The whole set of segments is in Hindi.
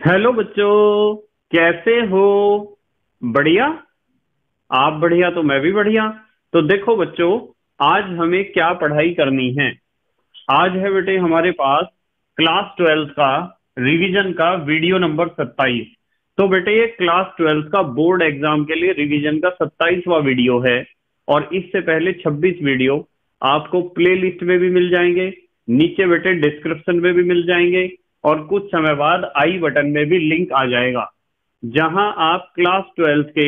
हेलो बच्चों, कैसे हो? बढ़िया। आप बढ़िया तो मैं भी बढ़िया। तो देखो बच्चों, आज हमें क्या पढ़ाई करनी है। आज है बेटे हमारे पास क्लास ट्वेल्थ का रिवीजन का वीडियो नंबर 27। तो बेटे ये क्लास ट्वेल्थ का बोर्ड एग्जाम के लिए रिवीजन का 27वां वीडियो है। और इससे पहले 26 वीडियो आपको प्ले लिस्ट में भी मिल जाएंगे, नीचे बेटे डिस्क्रिप्शन में भी मिल जाएंगे, और कुछ समय बाद आई बटन में भी लिंक आ जाएगा, जहां आप क्लास ट्वेल्थ के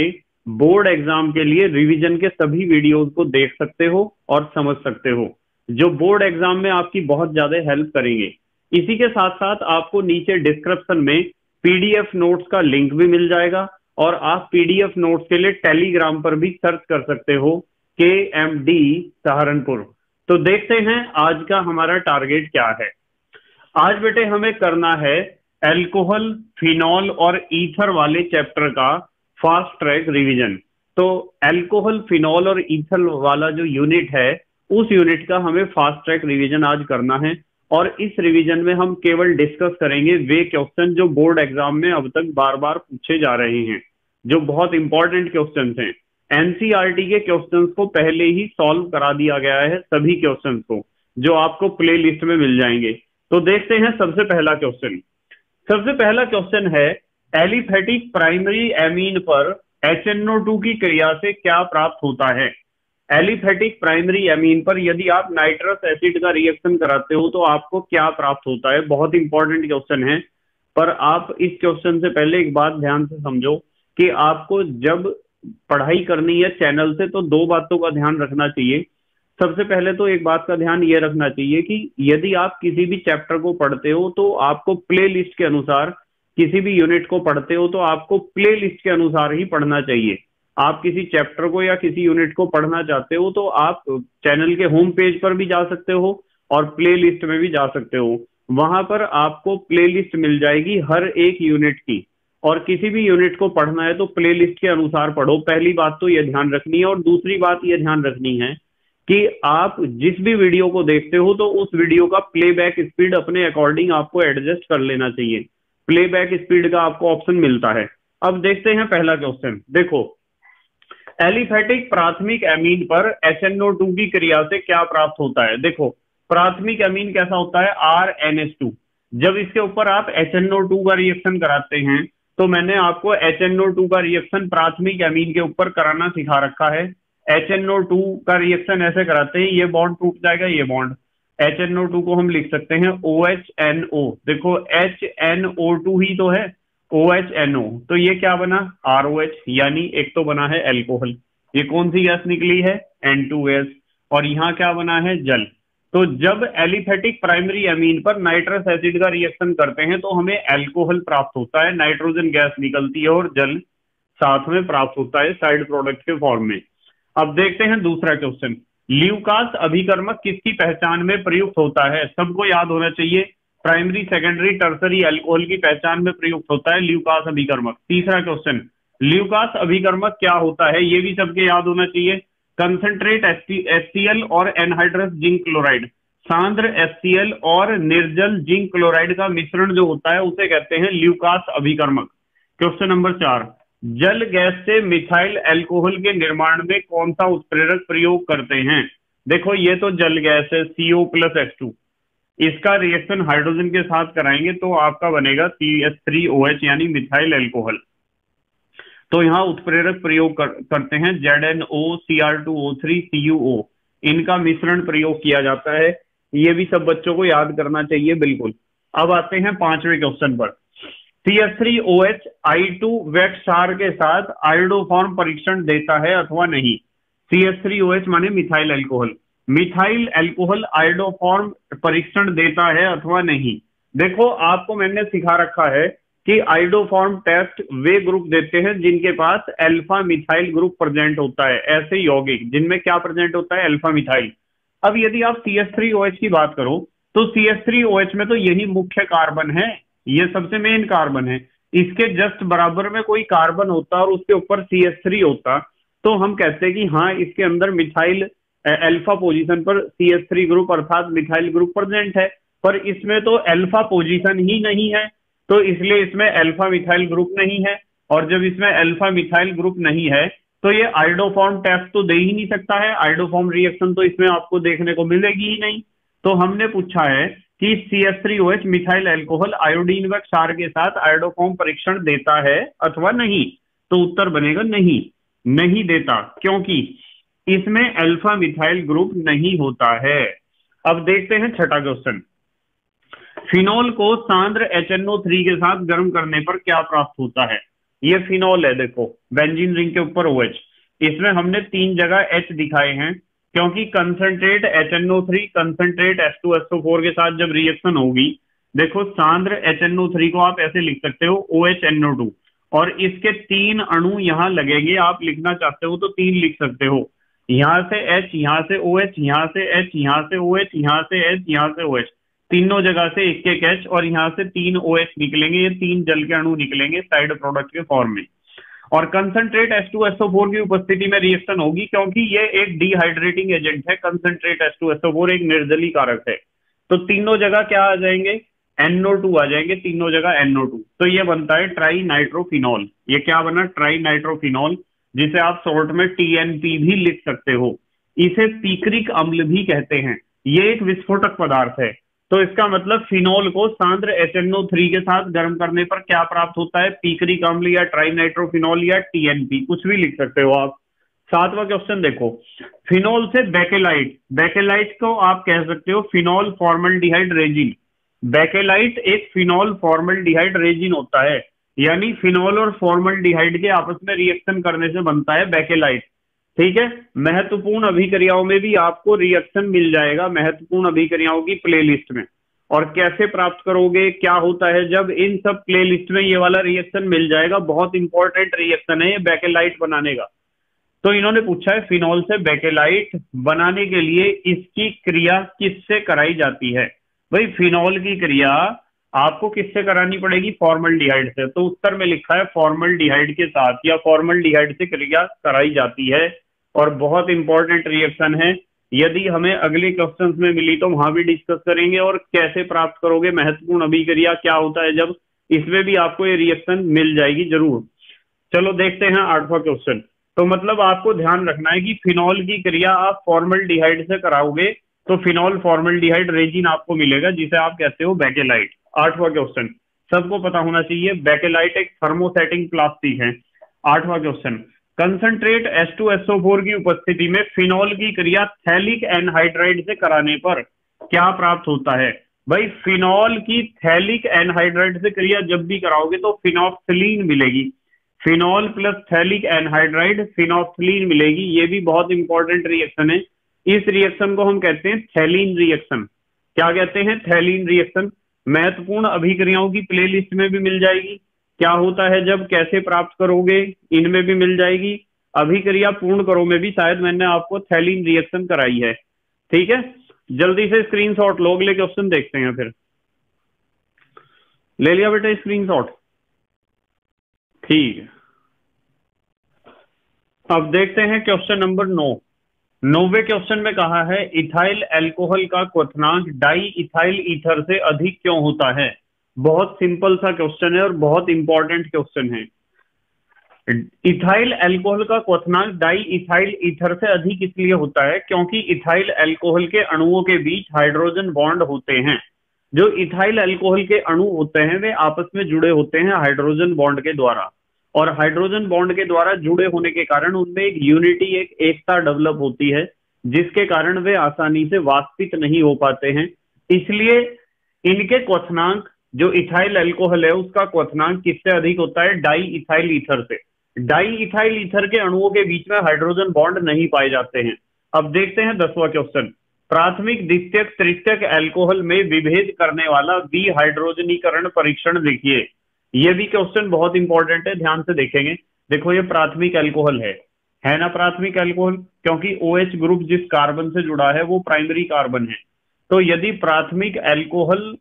बोर्ड एग्जाम के लिए रिवीजन के सभी वीडियोस को देख सकते हो और समझ सकते हो, जो बोर्ड एग्जाम में आपकी बहुत ज्यादा हेल्प करेंगे। इसी के साथ साथ आपको नीचे डिस्क्रिप्शन में पीडीएफ नोट्स का लिंक भी मिल जाएगा, और आप पीडीएफ नोट्स के लिए टेलीग्राम पर भी सर्च कर सकते हो, के एम डी सहारनपुर। तो देखते हैं आज का हमारा टारगेट क्या है। आज बेटे हमें करना है अल्कोहल, फिनॉल और ईथर वाले चैप्टर का फास्ट ट्रैक रिवीजन। तो अल्कोहल, फिनॉल और ईथर वाला जो यूनिट है, उस यूनिट का हमें फास्ट ट्रैक रिवीजन आज करना है। और इस रिवीजन में हम केवल डिस्कस करेंगे वे क्वेश्चन जो बोर्ड एग्जाम में अब तक बार बार पूछे जा रहे हैं, जो बहुत इंपॉर्टेंट क्वेश्चंस हैं। एनसीईआरटी के क्वेश्चंस को पहले ही सॉल्व करा दिया गया है, सभी क्वेश्चंस को, जो आपको प्ले लिस्ट में मिल जाएंगे। तो देखते हैं सबसे पहला क्वेश्चन। सबसे पहला क्वेश्चन है, एलिफेटिक प्राइमरी एमीन पर HNO2 की क्रिया से क्या प्राप्त होता है। एलिफेटिक प्राइमरी एमीन पर यदि आप नाइट्रस एसिड का रिएक्शन कराते हो तो आपको क्या प्राप्त होता है। बहुत इंपॉर्टेंट क्वेश्चन है। पर आप इस क्वेश्चन से पहले एक बात ध्यान से समझो कि आपको जब पढ़ाई करनी है चैनल से तो दो बातों का ध्यान रखना चाहिए। सबसे पहले तो एक बात का ध्यान ये रखना चाहिए कि यदि आप किसी भी चैप्टर को पढ़ते हो तो आपको प्ले लिस्ट के अनुसार, किसी भी यूनिट को पढ़ते हो तो आपको प्ले लिस्ट के अनुसार ही पढ़ना चाहिए। आप किसी चैप्टर को या किसी यूनिट को पढ़ना चाहते हो तो आप चैनल के होम पेज पर भी जा सकते हो और प्ले लिस्ट में भी जा सकते हो। वहां पर आपको प्ले लिस्ट मिल जाएगी हर एक यूनिट की, और किसी भी यूनिट को पढ़ना है तो प्ले लिस्ट के अनुसार पढ़ो। पहली बात तो यह ध्यान रखनी है। और दूसरी बात यह ध्यान रखनी है कि आप जिस भी वीडियो को देखते हो तो उस वीडियो का प्लेबैक स्पीड अपने अकॉर्डिंग आपको एडजस्ट कर लेना चाहिए। प्लेबैक स्पीड का आपको ऑप्शन मिलता है। अब देखते हैं पहला क्वेश्चन। देखो, एलिफेटिक प्राथमिक एमीन पर HNO2 की क्रिया से क्या प्राप्त होता है। देखो, प्राथमिक एमीन कैसा होता है, RNH2। जब इसके ऊपर आप HNO2 का रिएक्शन कराते हैं, तो मैंने आपको HNO2 का रिएक्शन प्राथमिक एमीन के ऊपर कराना सिखा रखा है। HNO2 का रिएक्शन ऐसे कराते हैं, ये बॉन्ड टूट जाएगा, ये बॉन्ड। HNO2 को हम लिख सकते हैं OHNO। देखो HNO2 ही तो है, OHNO। तो ये क्या बना, ROH, यानी एक तो बना है एल्कोहल। ये कौन सी गैस निकली है, N2S। और यहाँ क्या बना है, जल। तो जब एलिफेटिक प्राइमरी अमीन पर नाइट्रस एसिड का रिएक्शन करते हैं तो हमें अल्कोहल प्राप्त होता है, नाइट्रोजन गैस निकलती है और जल साथ में प्राप्त होता है साइड प्रोडक्ट के फॉर्म में। अब देखते हैं दूसरा क्वेश्चन। ल्यूकास अभिकर्मक किसकी पहचान में प्रयुक्त होता है। सबको याद होना चाहिए, प्राइमरी, सेकेंडरी, टर्सरी अल्कोहल की पहचान में प्रयुक्त होता है ल्यूकास अभिकर्मक। तीसरा क्वेश्चन, ल्यूकास अभिकर्मक क्या होता है, ये भी सबके याद होना चाहिए। कंसंट्रेट HCl और एनहाइड्रस जिंक क्लोराइड, सांद्र HCl और निर्जल जिंक क्लोराइड का मिश्रण जो होता है उसे कहते हैं ल्यूकास अभिकर्मक। क्वेश्चन नंबर 4, जल गैस से मिथाइल अल्कोहल के निर्माण में कौन सा उत्प्रेरक प्रयोग करते हैं। देखो, ये तो जल गैस है CO+H2। इसका रिएक्शन हाइड्रोजन के साथ कराएंगे तो आपका बनेगा CH3OH, यानी मिथाइल अल्कोहल। तो यहाँ उत्प्रेरक प्रयोग करते हैं ZNO, Cr2O3, CuO। इनका मिश्रण प्रयोग किया जाता है। ये भी सब बच्चों को याद करना चाहिए, बिल्कुल। अब आते हैं पांचवें क्वेश्चन पर। CH3OH I2 वेट क्षार के साथ आयोडोफॉर्म परीक्षण देता है अथवा नहीं। CH3OH माने methyl alcohol. Methyl alcohol iodoform परीक्षण देता है अथवा नहीं। देखो, आपको मैंने सिखा रखा है कि आयोडोफॉर्म टेस्ट वे ग्रुप देते हैं जिनके पास अल्फा मिथाइल ग्रुप प्रेजेंट होता है। ऐसे यौगिक जिनमें क्या प्रेजेंट होता है, अल्फा मिथाइल। अब यदि आप CH3OH की बात करो तो CH3OH में तो यही मुख्य कार्बन है, ये सबसे मेन कार्बन है। इसके जस्ट बराबर में कोई कार्बन होता और उसके ऊपर CH3 होता तो हम कहते हैं कि हाँ, इसके अंदर मिथाइल अल्फा पोजीशन पर CH3 ग्रुप अर्थात मिथाइल ग्रुप प्रेजेंट है। पर इसमें तो अल्फा पोजीशन ही नहीं है, तो इसलिए इसमें अल्फा मिथाइल ग्रुप नहीं है, और जब इसमें अल्फा मिथाइल ग्रुप नहीं है तो ये आयोडोफॉर्म टेस्ट तो दे ही नहीं सकता है, आयोडोफॉर्म रिएक्शन तो इसमें आपको देखने को मिलेगी ही नहीं। तो हमने पूछा है कि CH3OH मिथाइल अल्कोहल आयोडीन व क्षार के साथ आयोडोफॉर्म परीक्षण देता है अथवा नहीं, तो उत्तर बनेगा नहीं, नहीं देता, क्योंकि इसमें अल्फा मिथाइल ग्रुप नहीं होता है। अब देखते हैं छठा क्वेश्चन। फिनॉल को सांद्र HNO3 के साथ गर्म करने पर क्या प्राप्त होता है? ये फिनॉल है, देखो बेंजीन रिंग के ऊपर OH, इसमें हमने 3 जगह H दिखाए हैं, क्योंकि कंसंट्रेट HNO3 कंसंट्रेट H2SO4 के साथ जब रिएक्शन होगी, देखो सांद्र HNO3 को आप ऐसे लिख सकते हो OHNO2, और इसके 3 अणु यहां लगेंगे। आप लिखना चाहते हो तो 3 लिख सकते हो, यहां से H, यहां से OH, यहां से H, यहां से OH, यहां से H, यहां से OH, तीनों जगह से एक एक H, और यहां से 3 OH निकलेंगे, ये 3 जल के अणु निकलेंगे साइड प्रोडक्ट के फॉर्म में। और कंसंट्रेट H2SO4 की उपस्थिति में रिएक्शन होगी, क्योंकि ये एक डिहाइड्रेटिंग एजेंट है। कंसंट्रेट H2SO4 एक निर्जली कारक है, तो तीनों जगह क्या आ जाएंगे? NO2 आ जाएंगे, तीनों जगह NO2। तो ये बनता है ट्राई नाइट्रोफिनॉल। ये क्या बना? ट्राई नाइट्रोफिनॉल, जिसे आप शॉर्ट में TNP भी लिख सकते हो। इसे पीक्रिक अम्ल भी कहते हैं। ये एक विस्फोटक पदार्थ है। तो इसका मतलब फिनॉल को सांद्र HNO3 के साथ गर्म करने पर क्या प्राप्त होता है? पीक्रिक अम्ल या ट्राइनाइट्रोफिनॉल या TNP, कुछ भी लिख सकते हो आप। सातवां क्वेश्चन देखो, फिनॉल से बेकेलाइट, बेकेलाइट को आप कह सकते हो फिनॉल फॉर्मल्डिहाइड रेजिन। बेकेलाइट एक फिनॉल फॉर्मल्डिहाइड रेजिन होता है, यानी फिनॉल और फॉर्मल्डिहाइड के आपस में रिएक्शन करने से बनता है बेकेलाइट। ठीक है, महत्वपूर्ण अभिक्रियाओं में भी आपको रिएक्शन मिल जाएगा, महत्वपूर्ण अभिक्रियाओं की प्लेलिस्ट में। और कैसे प्राप्त करोगे, क्या होता है जब इन सब प्लेलिस्ट में ये वाला रिएक्शन मिल जाएगा? बहुत इंपॉर्टेंट रिएक्शन है ये बेकेलाइट बनाने का। तो इन्होंने पूछा है फिनॉल से बेकेलाइट बनाने के लिए इसकी क्रिया किससे कराई जाती है? भाई फिनॉल की क्रिया आपको किससे करानी पड़ेगी? फॉर्मल्डिहाइड से। तो उत्तर में लिखा है फॉर्मल्डिहाइड के साथ या फॉर्मल्डिहाइड से क्रिया कराई जाती है, और बहुत इंपॉर्टेंट रिएक्शन है। यदि हमें अगले क्वेश्चंस में मिली तो वहां भी डिस्कस करेंगे। और कैसे प्राप्त करोगे महत्वपूर्ण अभिक्रिया, क्या होता है जब, इसमें भी आपको ये रिएक्शन मिल जाएगी जरूर। चलो देखते हैं आठवां क्वेश्चन। तो मतलब आपको ध्यान रखना है कि फिनॉल की क्रिया आप फॉर्मल्डिहाइड से कराओगे तो फिनॉल फॉर्मल्डिहाइड रेजिन आपको मिलेगा, जिसे आप कहते हो बेकेलाइट। आठवां क्वेश्चन सबको पता होना चाहिए, बेकेलाइट एक थर्मोसेटिंग प्लास्टिक है। आठवां क्वेश्चन, कंसंट्रेट H2SO4 की उपस्थिति में फिनॉल की क्रिया थैलिक एनहाइड्राइड से कराने पर क्या प्राप्त होता है? भाई फिनॉल की थैलिक एनहाइड्राइड से क्रिया जब भी कराओगे तो फिनॉक्सिलीन मिलेगी। फिनॉल प्लस थैलिक एनहाइड्राइड फिनॉक्सिलीन मिलेगी। ये भी बहुत इंपॉर्टेंट रिएक्शन है। इस रिएक्शन को हम कहते हैं थैलीन रिएक्शन। क्या कहते हैं? थैलीन रिएक्शन। महत्वपूर्ण अभिक्रियाओं की प्लेलिस्ट में भी मिल जाएगी। क्या होता है जब, कैसे प्राप्त करोगे, इनमें भी मिल जाएगी। अभिक्रिया पूर्ण करो में भी शायद मैंने आपको थैलीन रिएक्शन कराई है। ठीक है, जल्दी से स्क्रीनशॉट लो, अगले क्वेश्चन देखते हैं। फिर ले लिया बेटा स्क्रीनशॉट? ठीक है, अब देखते हैं क्वेश्चन नंबर 9। 9वें क्वेश्चन में कहा है इथाइल अल्कोहल का क्वथनांक डाई इथाइल ईथर से अधिक क्यों होता है? बहुत सिंपल सा क्वेश्चन है और बहुत इंपॉर्टेंट क्वेश्चन है। इथाइल अल्कोहल का क्वथनांक डाई इथाइल ईथर से अधिक इसलिए होता है क्योंकि इथाइल अल्कोहल के अणुओं के बीच हाइड्रोजन बॉन्ड होते हैं। जो इथाइल अल्कोहल के अणु होते हैं वे आपस में जुड़े होते हैं हाइड्रोजन बॉन्ड के द्वारा, और हाइड्रोजन बॉन्ड के द्वारा जुड़े होने के कारण उनमें एक यूनिटी, एक एकता डेवलप होती है, जिसके कारण वे आसानी से वाष्पित नहीं हो पाते हैं। इसलिए इनके क्वथनांक, जो इथाइल अल्कोहल है उसका क्वथनांक किससे अधिक होता है? डाई इथाइल ईथर से। डाई इथाइल ईथर के अणुओं के बीच में हाइड्रोजन बॉन्ड नहीं पाए जाते हैं। अब देखते हैं 10वां क्वेश्चन। प्राथमिक, द्वितीयक, तृतीयक अल्कोहल में विभेद करने वाला विहाइड्रोजनीकरण परीक्षण देखिए। ये भी क्वेश्चन बहुत इंपॉर्टेंट है, ध्यान से देखेंगे। देखो ये प्राथमिक अल्कोहल है ना, प्राथमिक अल्कोहल, क्योंकि OH ग्रुप जिस कार्बन से जुड़ा है वो प्राइमरी कार्बन है। तो यदि प्राथमिक अल्कोहल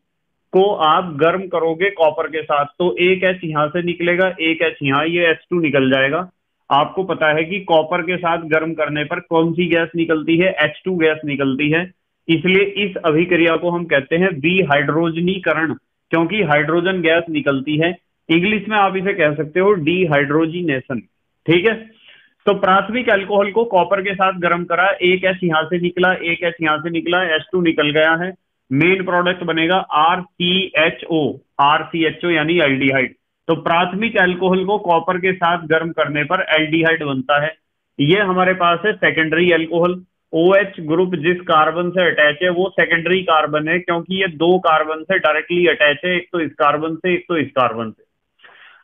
को आप गर्म करोगे कॉपर के साथ तो एक H यहां से निकलेगा, एक H यहां, ये H2 निकल जाएगा। आपको पता है कि कॉपर के साथ गर्म करने पर कौन सी गैस निकलती है? H2 गैस निकलती है। इसलिए इस अभिक्रिया को हम कहते हैं विहाइड्रोजनीकरण। क्योंकि हाइड्रोजन गैस निकलती है। इंग्लिश में आप इसे कह सकते हो डिहाइड्रोजिनेशन। ठीक है, तो प्राथमिक अल्कोहल को कॉपर के साथ गर्म करा, एक एच यहां से निकला, एक एच यहां से निकला, H2 निकल गया है। मेन प्रोडक्ट बनेगा RCHO, RCHO यानी एल्डिहाइड। तो प्राथमिक अल्कोहल को कॉपर के साथ गर्म करने पर एल्डिहाइड बनता है। ये हमारे पास है सेकेंडरी अल्कोहल। OH ग्रुप जिस कार्बन से अटैच है वो सेकेंडरी कार्बन है, क्योंकि ये दो कार्बन से डायरेक्टली अटैच है, एक तो इस कार्बन से, एक तो इस कार्बन से।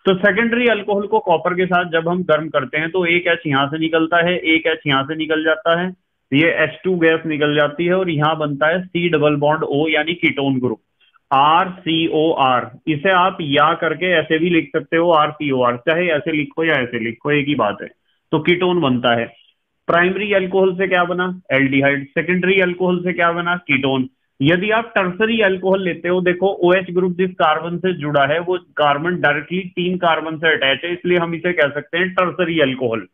तो सेकेंडरी अल्कोहल को कॉपर के साथ जब हम गर्म करते हैं तो एक एच यहां से निकलता है, एक एच यहां से निकल जाता है, ये H2 गैस निकल जाती है और यहां बनता है C डबल बॉन्ड O यानी कीटोन ग्रुप, RCOR। इसे आप या करके ऐसे भी लिख सकते हो RCOR, चाहे ऐसे लिखो या ऐसे लिखो, एक ही बात है। तो कीटोन बनता है। प्राइमरी अल्कोहल से क्या बना? एल्डिहाइड। सेकेंडरी अल्कोहल से क्या बना? कीटोन। यदि आप टर्सरी अल्कोहल लेते हो, देखो OH ग्रुप जिस कार्बन से जुड़ा है वो कार्बन डायरेक्टली तीन कार्बन से अटैच है, इसलिए हम इसे कह सकते हैं टर्सरी अल्कोहल।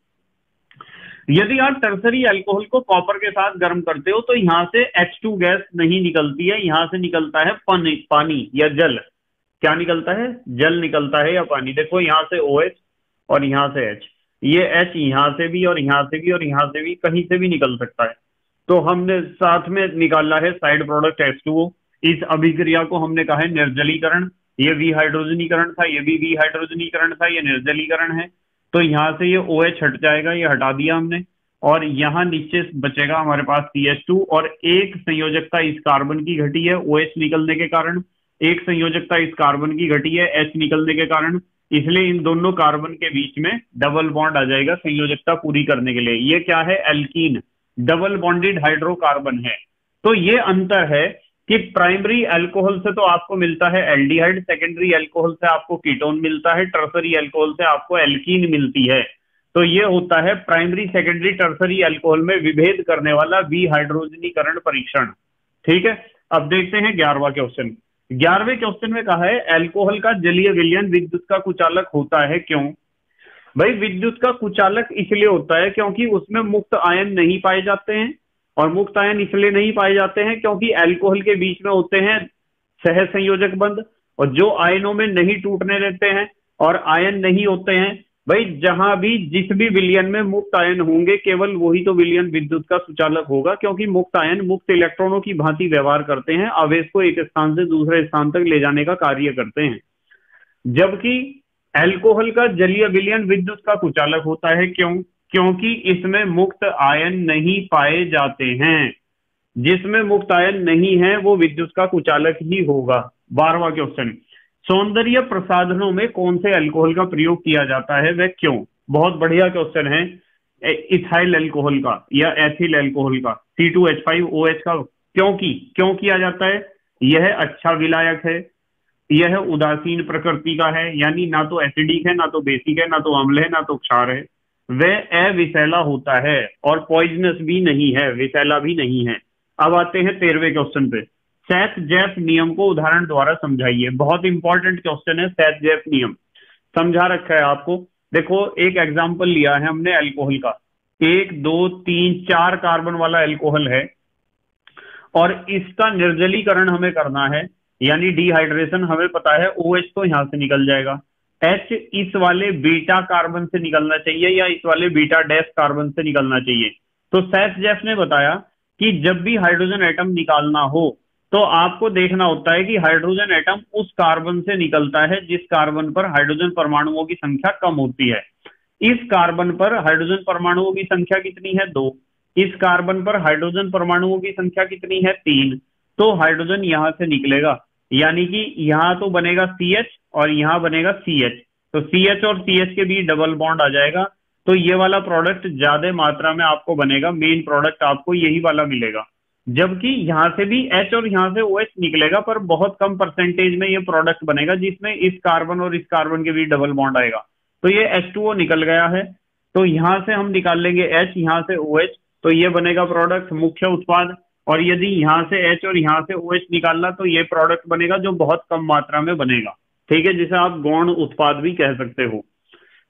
यदि आप टर्सरी अल्कोहल को कॉपर के साथ गर्म करते हो तो यहां से H2 गैस नहीं निकलती है, यहां से निकलता है पानी या जल। क्या निकलता है? जल निकलता है या पानी। देखो यहां से OH और यहां से H, ये H यहां से भी और यहां से भी और यहां से भी, कहीं से भी निकल सकता है। तो हमने साथ में निकाला है साइड प्रोडक्ट H2O। इस अभिक्रिया को हमने कहा है निर्जलीकरण। ये विहाइड्रोजनीकरण था, ये भी विहाइड्रोजनीकरण था, ये निर्जलीकरण है। तो यहां से ये OH हट जाएगा, ये हटा दिया हमने, और यहां नीचे बचेगा हमारे पास CH2 और एक संयोजकता इस कार्बन की घटी है OH निकलने के कारण, एक संयोजकता इस कार्बन की घटी है H निकलने के कारण, इसलिए इन दोनों कार्बन के बीच में डबल बॉन्ड आ जाएगा संयोजकता पूरी करने के लिए। ये क्या है? एल्कीन, डबल बॉन्डेड हाइड्रोकार्बन है। तो ये अंतर है कि प्राइमरी अल्कोहल से तो आपको मिलता है एल्डिहाइड, सेकेंडरी अल्कोहल से आपको कीटोन मिलता है, टर्सरी अल्कोहल से आपको एल्कीन मिलती है। तो ये होता है प्राइमरी सेकेंडरी टर्सरी अल्कोहल में विभेद करने वाला विहाइड्रोजनीकरण परीक्षण। ठीक है, अब देखते हैं 11वां क्वेश्चन। 11वें क्वेश्चन में कहा है अल्कोहल का जलीय विलयन विद्युत का कुचालक होता है, क्यों? भाई विद्युत का कुचालक इसलिए होता है क्योंकि उसमें मुक्त आयन नहीं पाए जाते हैं, और मुक्त आयन इसलिए नहीं पाए जाते हैं क्योंकि अल्कोहल के बीच में होते हैं सह संयोजक बंध, और जो आयनों में नहीं टूटने देते हैं और आयन नहीं होते हैं, भाई जहां भी जिस भी विलयन में मुक्त आयन होंगे केवल वही तो विलयन विद्युत का सुचालक होगा, क्योंकि मुक्त आयन मुक्त इलेक्ट्रॉनों की भांति व्यवहार करते हैं, आवेश को एक स्थान से दूसरे स्थान तक ले जाने का कार्य करते हैं। जबकि अल्कोहल का जलीय विलयन विद्युत का कुचालक होता है, क्यों? क्योंकि इसमें मुक्त आयन नहीं पाए जाते हैं। जिसमें मुक्त आयन नहीं है वो विद्युत का कुचालक ही होगा। 12वां क्वेश्चन, सौंदर्य प्रसाधनों में कौन से अल्कोहल का प्रयोग किया जाता है, वह क्यों? बहुत बढ़िया क्वेश्चन है। इथाइल अल्कोहल का या एथिल अल्कोहल का, C2H5OH का क्यों किया जाता है? यह अच्छा विलायक है, यह उदासीन प्रकृति का है, यानी ना तो एसिडिक है, ना तो बेसिक है, ना तो अम्ल है, ना तो क्षार है। वह अविषैला होता है और पॉइजनस भी नहीं है, विषैला भी नहीं है। अब आते हैं 13वें क्वेश्चन पे। सेथ-जेफ नियम को उदाहरण द्वारा समझाइए। बहुत इंपॉर्टेंट क्वेश्चन है सेथ-जेफ नियम, समझा रखा है आपको। देखो एक एग्जांपल लिया है हमने अल्कोहल का, 1 2 3 4 कार्बन वाला अल्कोहल है और इसका निर्जलीकरण हमें करना है, यानी डिहाइड्रेशन। हमें पता है OH तो यहां से निकल जाएगा, H इस वाले बीटा कार्बन से निकलना चाहिए या इस वाले बीटा डैश कार्बन से निकलना चाहिए। तो सेथ-जेफ ने बताया कि जब भी हाइड्रोजन एटम निकालना हो तो आपको देखना होता है कि हाइड्रोजन एटम उस कार्बन से निकलता है जिस कार्बन पर हाइड्रोजन परमाणुओं की संख्या कम होती है। इस कार्बन पर हाइड्रोजन परमाणुओं की संख्या कितनी है? 2। इस कार्बन पर हाइड्रोजन परमाणुओं की संख्या कितनी है? 3। तो हाइड्रोजन यहां से निकलेगा, यानी कि यहां तो बनेगा CH और यहां बनेगा CH। तो CH और CH के बीच डबल बॉन्ड आ जाएगा, तो ये वाला प्रोडक्ट ज्यादा मात्रा में आपको बनेगा, मेन प्रोडक्ट आपको यही वाला मिलेगा। जबकि यहां से भी H और यहां से OH निकलेगा, पर बहुत कम परसेंटेज में ये प्रोडक्ट बनेगा जिसमें इस कार्बन और इस कार्बन के बीच डबल बॉन्ड आएगा। तो ये H2O निकल गया है, तो यहां से हम निकाल लेंगे H, यहां से OH, तो ये बनेगा प्रोडक्ट मुख्य उत्पाद। और यदि यहां से H और यहां से OH निकालना तो ये प्रोडक्ट बनेगा जो बहुत कम मात्रा में बनेगा, ठीक है, जिसे आप गौण उत्पाद भी कह सकते हो।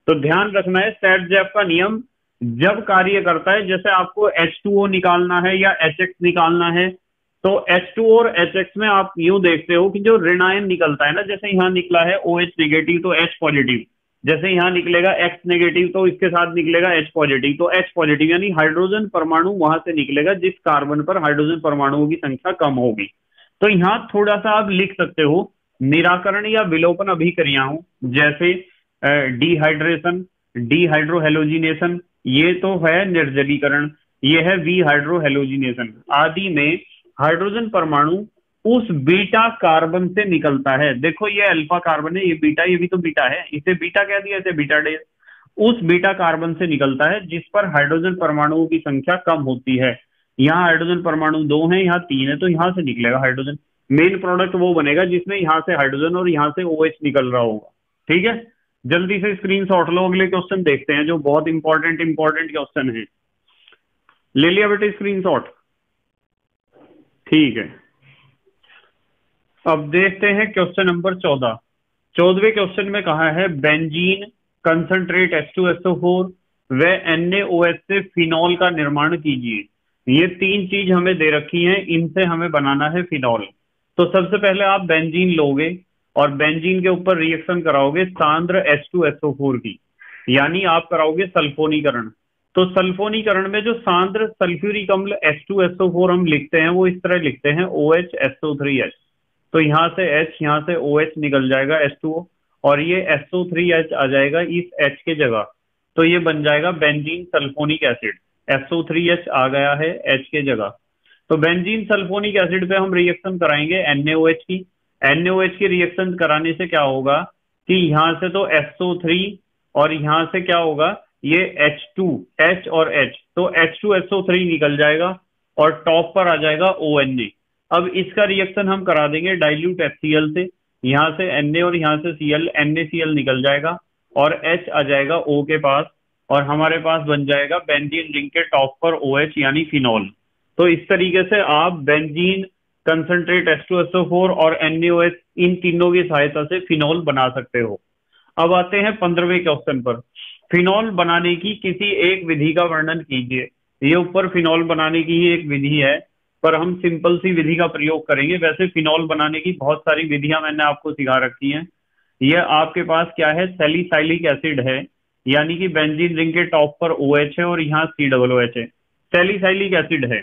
तो ध्यान रखना है सेथ-जेफ का नियम जब कार्य करता है, जैसे आपको H2O निकालना है या HX निकालना है, तो H2 और HX में आप यूं देखते हो कि जो ऋणायन निकलता है ना, जैसे यहाँ निकला है OH नेगेटिव तो H पॉजिटिव, जैसे यहाँ निकलेगा X नेगेटिव तो इसके साथ निकलेगा H पॉजिटिव, तो H पॉजिटिव यानी हाइड्रोजन परमाणु वहां से निकलेगा जिस कार्बन पर हाइड्रोजन परमाणुओं की संख्या कम होगी। तो यहाँ थोड़ा सा आप लिख सकते हो निराकरण या विलोपन अभिक्रियाओं, जैसे डिहाइड्रेशन, डिहाइड्रोहेलोजिनेशन, ये तो है निर्जलीकरण, ये है विहाइड्रोहेलोजिनेशन आदि में हाइड्रोजन परमाणु उस बीटा कार्बन से निकलता है। देखो ये अल्फा कार्बन है, ये बीटा, ये भी तो बीटा है, इसे बीटा कह दिया, इसे बीटा डे। उस बीटा कार्बन से निकलता है जिस पर हाइड्रोजन परमाणुओं की संख्या कम होती है। यहाँ हाइड्रोजन परमाणु 2 है, यहाँ 3 है, तो यहाँ से निकलेगा हाइड्रोजन। मेन प्रोडक्ट वो बनेगा जिसमें यहाँ से हाइड्रोजन और यहाँ से OH निकल रहा होगा। ठीक है, जल्दी से स्क्रीनशॉट लो, अगले क्वेश्चन देखते हैं जो बहुत इंपॉर्टेंट क्वेश्चन है। ले लिया बेटे स्क्रीनशॉट? ठीक है, अब देखते हैं क्वेश्चन नंबर 14। 14वें क्वेश्चन में कहा है बेंजीन कंसंट्रेट H2SO4 व NaOH से फिनॉल का निर्माण कीजिए। ये 3 चीज हमें दे रखी हैं, इनसे हमें बनाना है फिनॉल। तो सबसे पहले आप बेंजीन लोगे और बेंजीन के ऊपर रिएक्शन कराओगे सांद्र H2SO4 की, यानी आप कराओगे सल्फोनीकरण। तो सल्फोनीकरण में जो सांद्र सल्फ्यूरिक अम्ल H2SO4 हम लिखते हैं वो इस तरह लिखते हैं OHSO3H। तो यहाँ से H, यहाँ से OH निकल जाएगा H2O, और ये SO3H आ जाएगा इस H के जगह, तो ये बन जाएगा बेंजीन सल्फोनिक एसिड। SO3H आ गया है H के जगह, तो बेंजीन सल्फोनिक एसिड पे हम रिएक्शन कराएंगे NaOH की। NaOH की रिएक्शन कराने से क्या होगा कि यहाँ से तो SO3 और यहाँ से क्या होगा, ये H2, H और H, तो H2SO3 निकल जाएगा और टॉप पर आ जाएगा ONa। अब इसका रिएक्शन हम करा देंगे डाइल्यूट HCl से, यहाँ से Na और यहाँ से Cl, NaCl निकल जाएगा और H आ जाएगा O के पास, और हमारे पास बन जाएगा बेंजीन रिंग के टॉप पर OH यानी फिनॉल। तो इस तरीके से आप बेंजीन कंसंट्रेट H2SO4 और NaOH इन तीनों की सहायता से फिनॉल बना सकते हो। अब आते हैं 15वें क्वेश्चन पर। फिनॉल बनाने की किसी एक विधि का वर्णन कीजिए। ये ऊपर फिनॉल बनाने की ही एक विधि है, पर हम सिंपल सी विधि का प्रयोग करेंगे। वैसे फिनॉल बनाने की बहुत सारी विधियां मैंने आपको सिखा रखी हैं। यह आपके पास क्या है, सैलिसाइलिक एसिड है, यानी कि बेंजीन रिंग के टॉप पर OH है और यहाँ COOH है, सैलिसाइलिक एसिड है।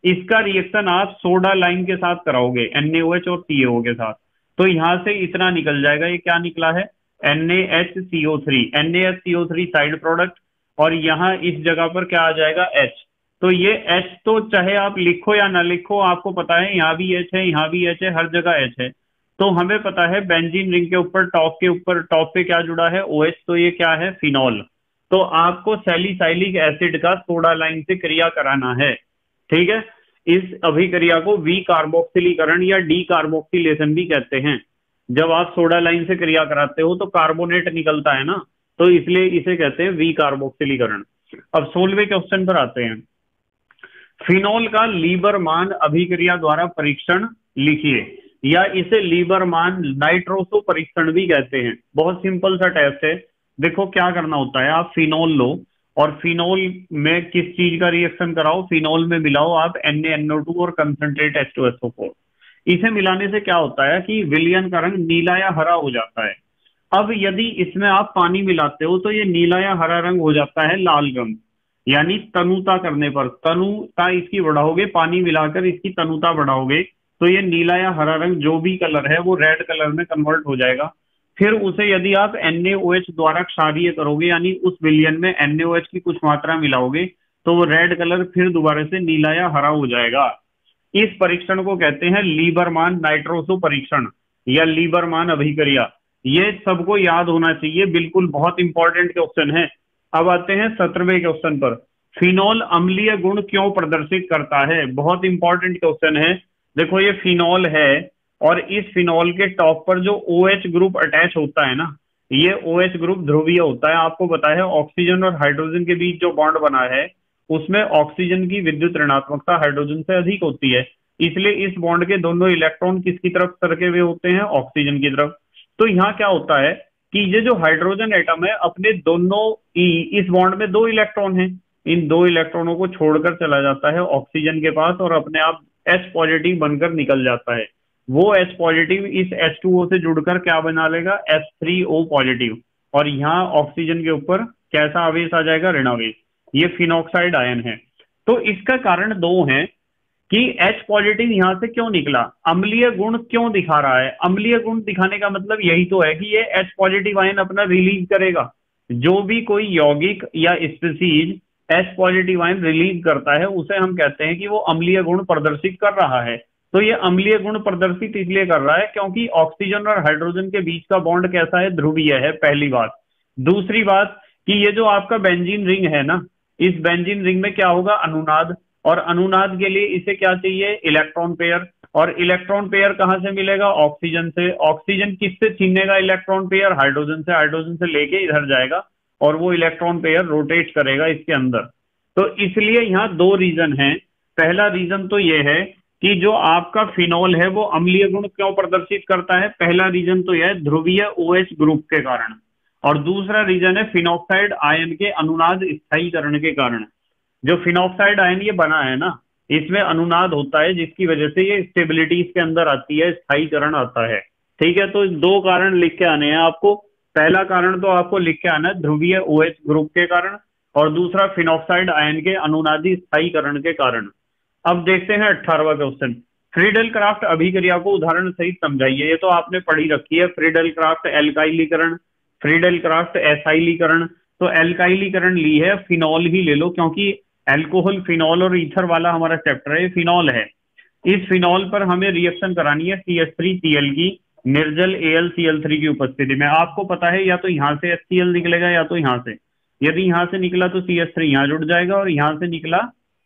इसका रिएक्शन आप सोडा लाइम के साथ कराओगे, NaOH और CaO के साथ। तो यहाँ से इतना निकल जाएगा, ये क्या निकला है, NaHCO3, NaHCO3 साइड प्रोडक्ट, और यहाँ इस जगह पर क्या आ जाएगा, H। तो ये H तो चाहे आप लिखो या ना लिखो, आपको पता है यहाँ भी H है, यहाँ भी H है, हर जगह H है। तो हमें पता है बेंजीन रिंग के ऊपर टॉप पे क्या जुड़ा है, OH, तो ये क्या है, फिनॉल। तो आपको सैलिसाइलिक एसिड का सोडा लाइम से क्रिया कराना है। ठीक है, इस अभिक्रिया को वी कार्बोक्सिलीकरण या डी कार्बोक्सिलेशन भी कहते हैं। जब आप सोडा लाइम से क्रिया कराते हो तो कार्बोनेट निकलता है ना, तो इसलिए इसे कहते हैं वी कार्बोक्सिलीकरण। अब 16वें क्वेश्चन पर आते हैं। फिनॉल का लीबरमान अभिक्रिया द्वारा परीक्षण लिखिए, या इसे लीबरमान नाइट्रोसो परीक्षण भी कहते हैं। बहुत सिंपल सा टेस्ट है। देखो क्या करना होता है, आप फिनॉल लो और फिनॉल में किस चीज का रिएक्शन कराओ, फिनॉल में मिलाओ आप NaNO2 और कंसंट्रेट H2SO4। इसे मिलाने से क्या होता है कि विलयन का रंग नीला या हरा हो जाता है। अब यदि इसमें आप पानी मिलाते हो तो ये नीला या हरा रंग हो जाता है लाल रंग, यानी तनुता करने पर, तनुता इसकी बढ़ाओगे, पानी मिलाकर इसकी तनुता बढ़ाओगे तो ये नीला या हरा रंग जो भी कलर है वो रेड कलर में कन्वर्ट हो जाएगा। फिर उसे यदि आप NaOH द्वारा क्षारीय करोगे, यानी उस विलयन में NaOH की कुछ मात्रा मिलाओगे, तो वो रेड कलर फिर दोबारा से नीला या हरा हो जाएगा। इस परीक्षण को कहते हैं लीबरमान नाइट्रोसो परीक्षण या लीबरमान अभिक्रिया। ये सबको याद होना चाहिए, बिल्कुल बहुत इंपॉर्टेंट क्वेश्चन है। अब आते हैं 17वें क्वेश्चन पर। फिनॉल अम्लीय गुण क्यों प्रदर्शित करता है? बहुत इंपॉर्टेंट क्वेश्चन है। देखो ये फिनॉल है और इस फिनॉल के टॉप पर जो OH ग्रुप अटैच होता है ना, ये OH ग्रुप ध्रुवीय होता है। आपको पता है ऑक्सीजन और हाइड्रोजन के बीच जो बॉन्ड बना है उसमें ऑक्सीजन की विद्युत ऋणात्मकता हाइड्रोजन से अधिक होती है, इसलिए इस बॉन्ड के दोनों इलेक्ट्रॉन किसकी तरफ सरके हुए होते हैं, ऑक्सीजन की तरफ। तो यहाँ क्या होता है कि ये जो हाइड्रोजन एटम है अपने दोनों इस बॉन्ड में 2 इलेक्ट्रॉन हैं, इन 2 इलेक्ट्रॉनों को छोड़कर चला जाता है ऑक्सीजन के पास और अपने आप H पॉजिटिव बनकर निकल जाता है। वो H पॉजिटिव इस H2O से जुड़कर क्या बना लेगा, H3O पॉजिटिव, और यहाँ ऑक्सीजन के ऊपर कैसा आवेश आ जाएगा, ऋण आवेश। ये फिनॉक्साइड आयन है। तो इसका कारण दो है कि H पॉजिटिव यहां से क्यों निकला, अम्लीय गुण क्यों दिखा रहा है। अम्लीय गुण दिखाने का मतलब यही तो है कि ये H पॉजिटिव आयन अपना रिलीज करेगा। जो भी कोई यौगिक या species H positive ion release करता है उसे हम कहते हैं कि वो अम्लीय गुण प्रदर्शित कर रहा है। तो ये अम्लीय गुण प्रदर्शित इसलिए कर रहा है क्योंकि ऑक्सीजन और हाइड्रोजन के बीच का बॉन्ड कैसा है, ध्रुवीय है, पहली बात। दूसरी बात कि ये जो आपका बेंजीन रिंग है ना, इस बेंजीन रिंग में क्या होगा, अनुनाद, और अनुनाद के लिए इसे क्या चाहिए, इलेक्ट्रॉन पेयर। और इलेक्ट्रॉन पेयर कहां से मिलेगा, ऑक्सीजन से। ऑक्सीजन किससे छीनेगा इलेक्ट्रॉन पेयर, हाइड्रोजन से। हाइड्रोजन से लेके इधर जाएगा और वो इलेक्ट्रॉन पेयर रोटेट करेगा इसके अंदर। तो इसलिए यहाँ दो रीजन है। पहला रीजन तो ये है कि जो आपका फिनॉल है वो अम्लीय गुण क्यों प्रदर्शित करता है, पहला रीजन तो यह है ध्रुवीय OH ग्रुप के कारण। और दूसरा रीजन है फिनॉक्साइड आयन के अनुनाद स्थायीकरण के कारण। जो फिनॉक्साइड आयन ये बना है ना, इसमें अनुनाद होता है जिसकी वजह से ये स्टेबिलिटी इसके अंदर आती है, स्थायीकरण आता है। ठीक है, तो दो कारण लिख के आने हैं आपको। पहला कारण तो आपको लिख के आना है ध्रुवीय OH ग्रुप के कारण, और दूसरा फिनॉक्साइड आयन के अनुनादी स्थायीकरण के कारण। अब देखते हैं 18वां क्वेश्चन। फ्रीडल क्राफ्ट अभिक्रिया को उदाहरण सहित समझाइए। ये तो आपने पढ़ी रखी है, फ्रीडल क्राफ्ट एल्काइलीकरण, फ्रीडल क्राफ्ट एसाइलीकरण। तो एल्काइलीकरण ली है, फिनॉल ही ले लो, क्योंकि एल्कोहल, फिनॉल और ईथर वाला हमारा चैप्टर है, फिनॉल है। इस फिनॉल पर हमें रिएक्शन करानी है CH3Cl की निर्जल AlCl3 की उपस्थिति में। आपको पता है या तो यहां से HCl निकलेगा या तो यहां से। यदि यहां से निकला तो CH3 यहां जुड़ जाएगा, और यहां से निकला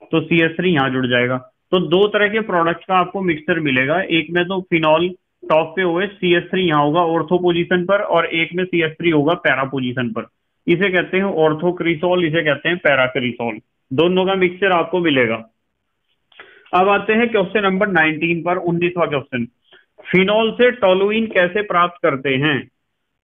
तो CH3 यहां जुड़ जाएगा। तो दो तरह के प्रोडक्ट का आपको मिक्सचर मिलेगा। एक में तो फिनॉल टॉप पे OH, CH3 यहां होगा ऑर्थो पोजीशन पर, और एक में CH3 होगा पैरा पोजीशन पर। इसे कहते हैं ऑर्थोक्रिसोल, इसे कहते हैं पैराक्रिसोल। दोनों का मिक्सचर आपको मिलेगा। अब आते हैं क्वेश्चन नंबर 19 पर, 19वां क्वेश्चन। फिनॉल से टोलुइन कैसे प्राप्त करते हैं।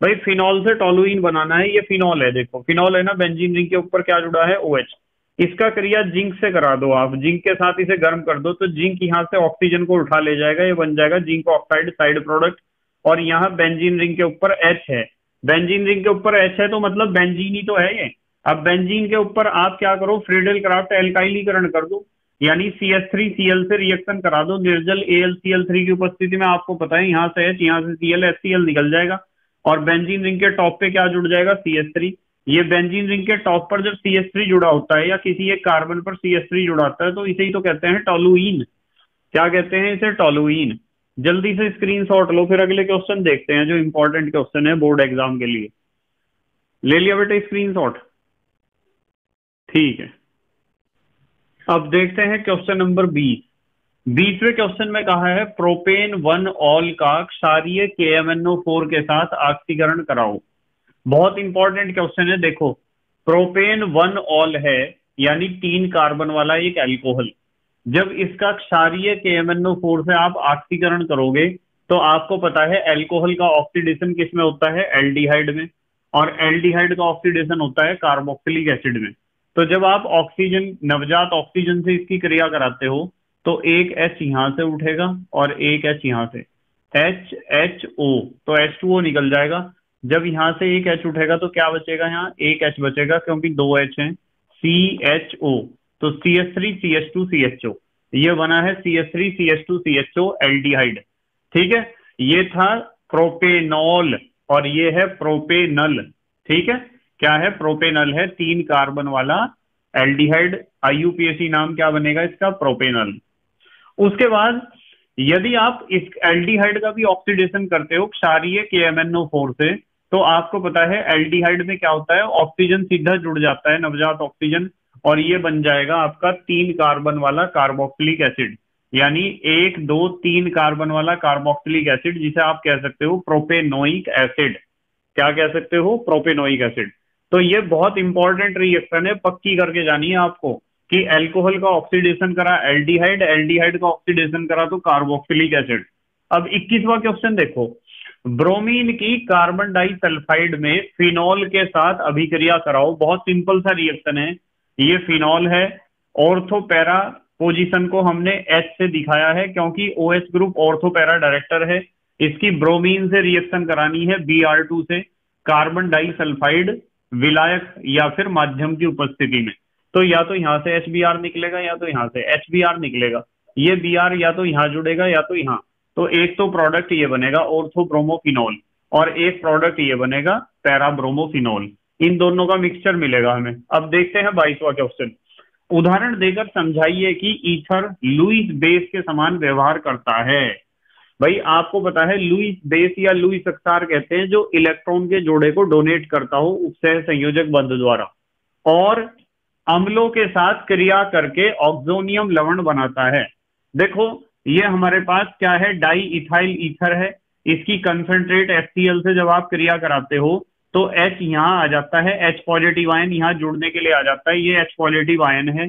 भाई फिनॉल से टोलुइन बनाना है। ये फिनॉल है, देखो फिनॉल है ना, बेंजीन रिंग के ऊपर क्या जुड़ा है, OH। इसका क्रिया जिंक से करा दो आप, जिंक के साथ इसे गर्म कर दो तो जिंक यहाँ से ऑक्सीजन को उठा ले जाएगा, ये बन जाएगा जिंक ऑक्साइड साइड प्रोडक्ट। और यहाँ बेंजीन रिंग के ऊपर H है, बेंजीन रिंग के ऊपर H है तो मतलब बेंजीन ही तो है ये। अब बेंजीन के ऊपर आप क्या करो, फ्रीडल क्राफ्ट एल्काइलीकरण कर दो, यानी CH3Cl से रिएक्शन करा दो निर्जल AlCl3 की उपस्थिति में। आपको पता है यहाँ से H, यहाँ से Cl, HCl निकल जाएगा, और बेंजीन रिंग के टॉप पे क्या जुड़ जाएगा, CH3। ये बेंजीन रिंग के टॉप पर जब CH3 जुड़ा होता है या किसी एक कार्बन पर CH3 जुड़ा होता है तो इसे ही तो कहते हैं टोलुइन। क्या कहते हैं इसे, टोलुइन। जल्दी से स्क्रीनशॉट लो, फिर अगले क्वेश्चन देखते हैं जो इंपॉर्टेंट क्वेश्चन है बोर्ड एग्जाम के लिए। ले लिया बेटा स्क्रीनशॉट, ठीक है। अब देखते हैं क्वेश्चन नंबर 20। 20वें क्वेश्चन में कहा है प्रोपेन 1 ऑल का क्षारीय KMnO4 के साथ ऑक्सीकरण कराओ। बहुत इंपॉर्टेंट क्वेश्चन है। देखो प्रोपेन 1 ऑल है, यानी 3 कार्बन वाला एक एल्कोहल। जब इसका क्षारीय KMnO4 से आप ऑक्सीकरण करोगे तो आपको पता है एल्कोहल का ऑक्सीडेशन किस में होता है, एल्डिहाइड में, और एल्डिहाइड का ऑक्सीडेशन होता है कार्बोक्सिलिक एसिड में। तो जब आप ऑक्सीजन, नवजात ऑक्सीजन से इसकी क्रिया कराते हो तो एक H यहां से उठेगा और एक H यहां से, HHO, तो H2O निकल जाएगा। जब यहां से एक H उठेगा तो क्या बचेगा, यहाँ एक H बचेगा क्योंकि दो H हैं, CHO, तो CH3CH2CHO, ये बना है CH3CH2CHO एल्डिहाइड। ठीक है, ये था प्रोपेनॉल और ये है प्रोपेनल। ठीक है, क्या है, प्रोपेनल है, 3 कार्बन वाला एल्डिहाइड। IUPAC नाम क्या बनेगा इसका, प्रोपेनल। उसके बाद यदि आप इस एल्डिहाइड का भी ऑक्सीडेशन करते हो क्षारीय KMnO4 से, तो आपको पता है एल्डिहाइड में क्या होता है, ऑक्सीजन सीधा जुड़ जाता है, नवजात ऑक्सीजन, और ये बन जाएगा आपका 3 कार्बन वाला कार्बोक्सिलिक एसिड, यानी 1 2 3 कार्बन वाला कार्बोक्सिलिक एसिड, जिसे आप कह सकते हो प्रोपेनोइक एसिड। क्या कह सकते हो, प्रोपेनोइक एसिड। तो ये बहुत इंपॉर्टेंट रिएक्शन है, पक्की करके जानी है आपको कि एल्कोहल का ऑक्सीडेशन करा एल्डिहाइड, एल्डिहाइड का ऑक्सीडेशन करा तो कार्बोक्सिलिक एसिड। अब 21वां क्वेश्चन देखो, ब्रोमीन की कार्बन डाइसल्फाइड में फिनॉल के साथ अभिक्रिया कराओ। बहुत सिंपल सा रिएक्शन है, ये फिनॉल है, ऑर्थो पैरा पोजीशन को हमने H से दिखाया है क्योंकि OH group ortho para director है। इसकी ब्रोमीन से रिएक्शन करानी है Br2 से, कार्बन डाई सल्फाइड विलायक या फिर माध्यम की उपस्थिति में। तो या तो यहां से HBr निकलेगा या तो यहां से HBr निकलेगा। ये Br या तो यहां जुड़ेगा या तो यहां। तो एक तो प्रोडक्ट ये बनेगा ऑर्थोब्रोमोफिनॉल और एक प्रोडक्ट ये बनेगा पैराब्रोमोफिनॉल। इन दोनों का मिक्सचर मिलेगा हमें। अब देखते हैं 22वां क्वेश्चन। उदाहरण देकर समझाइए कि ईथर लुईस बेस के समान व्यवहार करता है। भाई आपको पता है लुईस बेस या लुईस अक्सार कहते हैं जो इलेक्ट्रॉन के जोड़े को डोनेट करता हो उपसह संयोजक बंध द्वारा और अम्लों के साथ क्रिया करके ऑक्सोनियम लवण बनाता है। देखो ये हमारे पास क्या है, डाई इथाइल ईथर है। इसकी कंसंट्रेट HCl से जब आप क्रिया कराते हो तो H यहाँ आ जाता है, H पॉजिटिव आयन यहाँ जुड़ने के लिए आ जाता है। ये H पॉजिटिव आयन है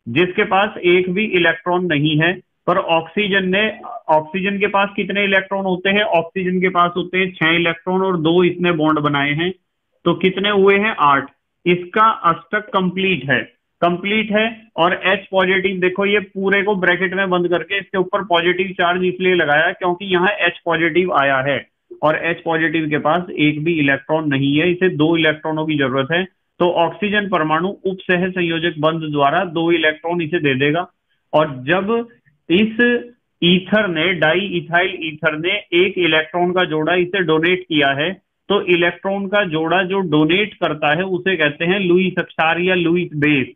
जिसके पास एक भी इलेक्ट्रॉन नहीं है। पर ऑक्सीजन के पास कितने इलेक्ट्रॉन होते हैं? ऑक्सीजन के पास होते हैं 6 इलेक्ट्रॉन और 2 इसने बॉन्ड बनाए हैं, तो कितने हुए हैं? 8। इसका अष्टक कंप्लीट है और H पॉजिटिव, देखो ये पूरे को ब्रैकेट में बंद करके इसके ऊपर पॉजिटिव चार्ज इसलिए लगाया क्योंकि यहाँ H पॉजिटिव आया है और H पॉजिटिव के पास एक भी इलेक्ट्रॉन नहीं है, इसे 2 इलेक्ट्रॉनों की जरूरत है। तो ऑक्सीजन परमाणु उपसह संयोजक बंध द्वारा 2 इलेक्ट्रॉन इसे दे देगा। और जब इस ईथर ने, डाई इथाइल ईथर ने एक इलेक्ट्रॉन का जोड़ा इसे डोनेट किया है, तो इलेक्ट्रॉन का जोड़ा जो डोनेट करता है उसे कहते हैं लुईस अक्सार या लुईस बेस।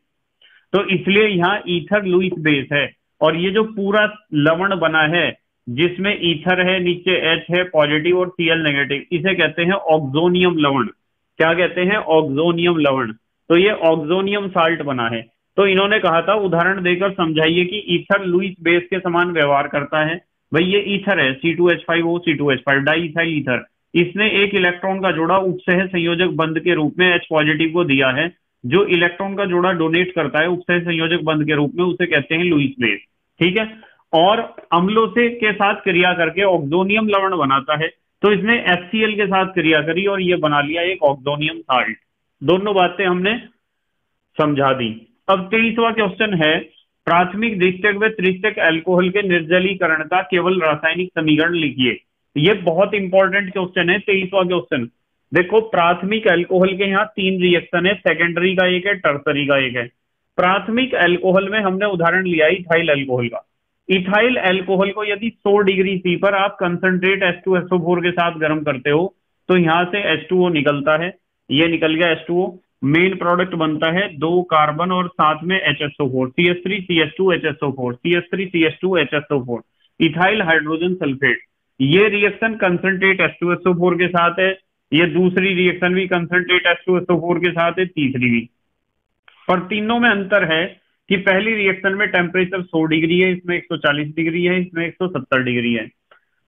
तो इसलिए यहाँ ईथर लुईस बेस है। और ये जो पूरा लवण बना है जिसमें ईथर है, नीचे H है पॉजिटिव और Cl नेगेटिव, इसे कहते हैं ऑक्सोनियम लवण। क्या कहते हैं? ऑक्सोनियम लवण। तो ये ऑक्सोनियम साल्ट बना है। तो इन्होंने कहा था उदाहरण देकर समझाइए कि ईथर लुईस बेस के समान व्यवहार करता है। भाई ये ईथर है C2H5O C2H5 di ethyl ether. इसने एक इलेक्ट्रॉन का जोड़ा उपसह संयोजक बंध के रूप में H पॉजिटिव को दिया है। जो इलेक्ट्रॉन का जोड़ा डोनेट करता है उपसह संयोजक बंध के रूप में उसे कहते हैं लुईस बेस। ठीक है। और अम्लों से के साथ क्रिया करके ऑक्सोनियम लवण बनाता है। तो इसने HCl के साथ क्रिया करी और ये बना लिया एक ऑक्सोनियम साल्ट। दोनों बातें हमने समझा दी। अब 23वां क्वेश्चन है, प्राथमिक, द्वितीयक व तृतीयक अल्कोहल के निर्जलीकरण का केवल रासायनिक समीकरण लिखिए। ये बहुत इंपॉर्टेंट क्वेश्चन है 23वां क्वेश्चन। देखो प्राथमिक अल्कोहल के यहाँ 3 रिएक्शन है, सेकेंडरी का एक है, टर्सरी का एक है। प्राथमिक अल्कोहल में हमने उदाहरण लिया इथाइल अल्कोहल का। इथाइल अल्कोहल को यदि 100 डिग्री C पर आप कंसंट्रेट H2SO4 के साथ गर्म करते हो तो यहां से H2O निकलता है, ये निकल गया H2O। मेन प्रोडक्ट बनता है 2 कार्बन और साथ में HSO4, CH3CH2HSO4, CH3CH2HSO4, ethyl hydrogen sulphate. ये रिएक्शन कंसंट्रेट H2SO4 के साथ है, ये दूसरी रिएक्शन भी कंसंट्रेट H2SO4 के साथ है, तीसरी भी। पर तीनों में अंतर है कि पहली रिएक्शन में टेम्परेचर 100 डिग्री है, इसमें 140 डिग्री है, इसमें 170 डिग्री है।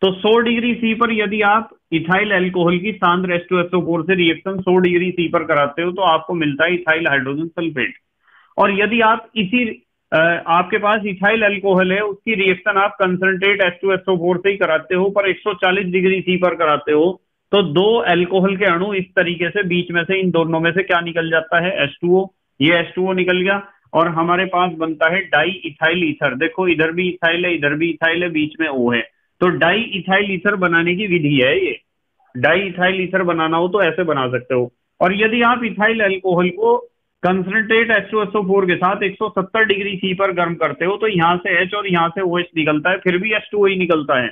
तो 100 डिग्री C पर यदि आप इथाइल अल्कोहल की सांद्र H2SO4 से रिएक्शन 100 डिग्री C पर कराते हो तो आपको मिलता है इथाइल हाइड्रोजन सल्फेट। और यदि आप आपके पास इथाइल अल्कोहल है, उसकी रिएक्शन आप कंसंट्रेट H2SO4 से ही कराते हो पर 140 डिग्री C पर कराते हो, तो 2 अल्कोहल के अणु इस तरीके से बीच में से, इन दोनों में से क्या निकल जाता है? H2O। ये H2O निकल गया और हमारे पास बनता है डाई इथाइल ईथर। देखो इधर भी इथाइल है, इधर भी इथाइल है, बीच में O है। तो डाई इथाइल ईथर बनाने की विधि है ये। डाई इथाइल ईथर बनाना हो तो ऐसे बना सकते हो। और यदि आप इथाइल अल्कोहल को कंसंट्रेट H2SO4 के साथ 170 डिग्री C पर गर्म करते हो तो यहां से H और यहां से OH निकलता है, फिर भी H2O ही निकलता है।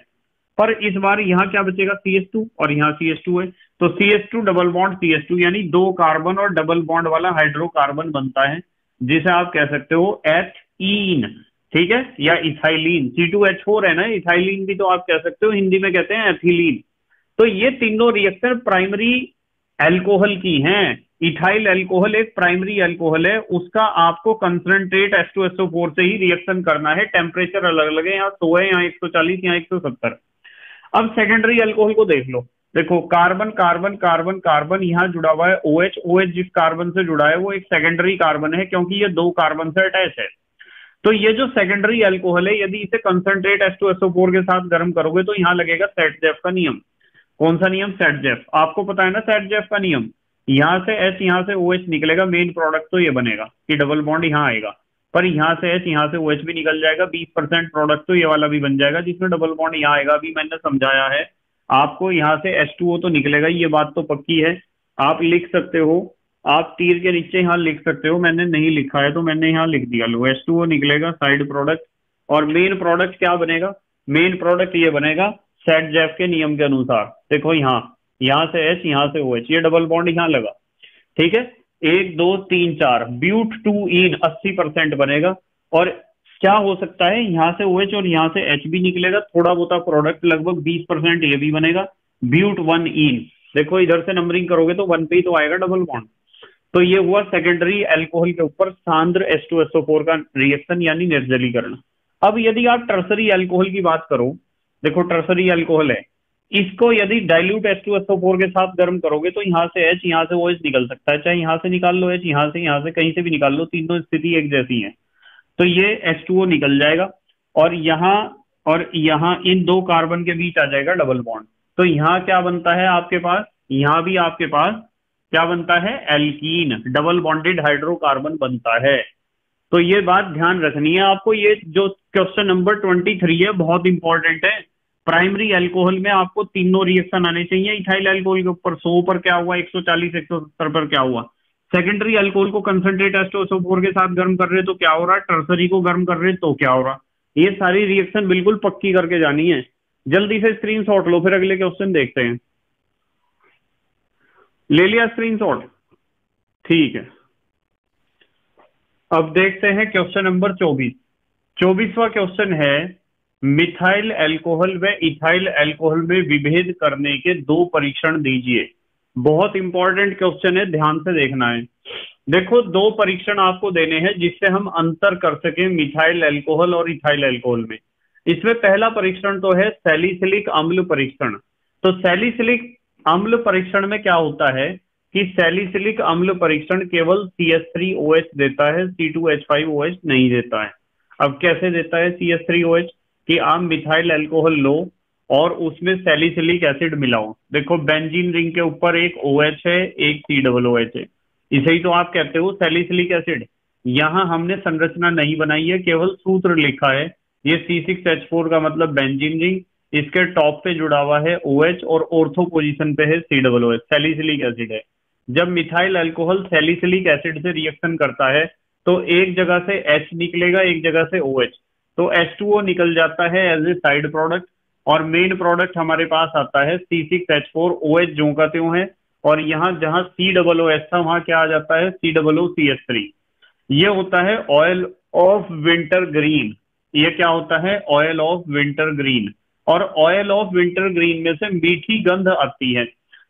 पर इस बार यहाँ क्या बचेगा? CH2 और यहाँ CH2 है, तो CH2 डबल बॉन्ड CH2 यानी 2 कार्बन और डबल बॉन्ड वाला हाइड्रोकार्बन बनता है जिसे आप कह सकते हो एथीन। ठीक है, या इथाइलिन। C2H4 है ना, इथाइलिन भी तो आप कह सकते हो, हिंदी में कहते हैं एथिलीन। तो ये तीनों रिएक्शन प्राइमरी अल्कोहल की हैं। इथाइल अल्कोहल एक प्राइमरी अल्कोहल है, उसका आपको कंसंट्रेट H2SO4 से ही रिएक्शन करना है। टेम्परेचर अलग अलग है, यहाँ 100 है, यहाँ 140, यहाँ 170। अब सेकेंडरी अल्कोहल को देख लो। देखो कार्बन कार्बन कार्बन कार्बन, यहाँ जुड़ा हुआ है OH। OH जिस कार्बन से जुड़ा है वो एक सेकेंडरी कार्बन है क्योंकि ये 2 कार्बन से अटैच है। तो ये जो सेकेंडरी अल्कोहल है, यदि इसे कंसंट्रेट H2SO4 के साथ गर्म करोगे तो यहाँ लगेगा सेटजेफ का नियम। कौन सा नियम? सेटजेफ। आपको पता है ना सेटजेफ का नियम। यहाँ से H, यहाँ से OH निकलेगा, मेन प्रोडक्ट तो ये बनेगा कि डबल बॉन्ड यहाँ आएगा। पर यहाँ से H, यहाँ से OH भी निकल जाएगा, 20% प्रोडक्ट तो ये वाला भी बन जाएगा जिसमें डबल बॉन्ड यहाँ आएगा। अभी मैंने समझाया है आपको, यहाँ से H2O तो निकलेगा, ये बात तो पक्की है। आप लिख सकते हो, आप तीर के नीचे यहाँ लिख सकते हो, मैंने नहीं लिखा है तो मैंने यहाँ लिख दिया। लो H2O निकलेगा साइड प्रोडक्ट, और मेन प्रोडक्ट क्या बनेगा? मेन प्रोडक्ट ये बनेगा सेट जैफ के नियम के अनुसार। देखो यहाँ से H, यहाँ से OH, ये डबल बॉन्ड यहाँ लगा, ठीक है। 1 2 3 4 ब्यूट 2 इन 80% बनेगा। और क्या हो सकता है, यहाँ से OH और यहाँ से H भी निकलेगा, थोड़ा बहुत प्रोडक्ट लगभग 20% ये भी बनेगा, ब्यूट 1 इन। देखो इधर से नंबरिंग करोगे तो 1 पे ही तो आएगा डबल बॉन्ड। तो ये हुआ सेकेंडरी अल्कोहल के ऊपर सांद्र H2SO4 का रिएक्शन यानी निर्जलीकरण। अब यदि आप टर्सरी अल्कोहल की बात करो, देखो टर्सरी अल्कोहल है, इसको यदि डाइल्यूट H2SO4 के साथ गर्म करोगे तो यहाँ से H, यहाँ से OH निकल सकता है, चाहे यहाँ से निकाल लो H, यहाँ से कहीं से भी निकाल लो, तीनों स्थिति एक जैसी है। तो ये H2O निकल जाएगा और यहाँ इन दो कार्बन के बीच आ जाएगा डबल बॉन्ड। तो यहाँ क्या बनता है आपके पास, यहाँ भी आपके पास क्या बनता है? एल्कीन, डबल बॉन्डेड हाइड्रोकार्बन बनता है। तो ये बात ध्यान रखनी है आपको। ये जो क्वेश्चन नंबर 23 है बहुत इंपॉर्टेंट है। प्राइमरी अल्कोहल में आपको तीनों रिएक्शन आने चाहिए। इथाइल अल्कोहल के ऊपर 100 पर क्या हुआ, 140 170 पर क्या हुआ। सेकेंडरी अल्कोहल को कंसंट्रेट H2SO4 के साथ गर्म कर रहे तो क्या हो रहा, टर्सरी को गर्म कर रहे तो क्या हो रहा। ये सारी रिएक्शन बिल्कुल पक्की करके जानी है। जल्दी से स्क्रीनशॉट लो, फिर अगले क्वेश्चन देखते हैं। ले लिया स्क्रीनशॉट? ठीक है। अब देखते हैं क्वेश्चन नंबर 24। 24वां क्वेश्चन है, मिथाइल अल्कोहल व इथाइल अल्कोहल में विभेद करने के 2 परीक्षण दीजिए। बहुत इंपॉर्टेंट क्वेश्चन है, ध्यान से देखना है। देखो 2 परीक्षण आपको देने हैं जिससे हम अंतर कर सके मिथाइल अल्कोहल और इथाइल अल्कोहल में। इसमें पहला परीक्षण तो है सैलिसिलिक अम्ल परीक्षण। तो सैलिसिलिक अम्ल परीक्षण में क्या होता है कि सैलिसिलिक अम्ल परीक्षण केवल CH3OH देता है, C2H5OH नहीं देता है। अब कैसे देता है CH3OH? कि आप मिथाइल अल्कोहल लो और उसमें सैलिसिलिक एसिड मिलाओ। देखो बेंजीन रिंग के ऊपर एक OH है, एक COOH है, इसे ही तो आप कहते हो सैलिसिलिक एसिड। यहां हमने संरचना नहीं बनाई है, केवल सूत्र लिखा है। ये C6H4 का मतलब बेंजीन रिंग, इसके टॉप पे जुड़ा हुआ है OH और ऑर्थो पोजीशन पे है COOH, सैलिसिलिक एसिड है। जब मिथाइल अल्कोहल सैलिसिलिक एसिड से रिएक्शन करता है तो एक जगह से H निकलेगा, एक जगह से OH, तो H2O निकल जाता है एज ए साइड प्रोडक्ट, और मेन प्रोडक्ट हमारे पास आता है C6H4OH ज्यों का त्यों है, और यहाँ जहां COOH था वहां क्या आ जाता है COOCH3। ये होता है ऑयल ऑफ विंटर ग्रीन। ये क्या होता है? Oil of winter green. और ऑयल ऑफ विंटर ग्रीन में से मीठी गंध आती है।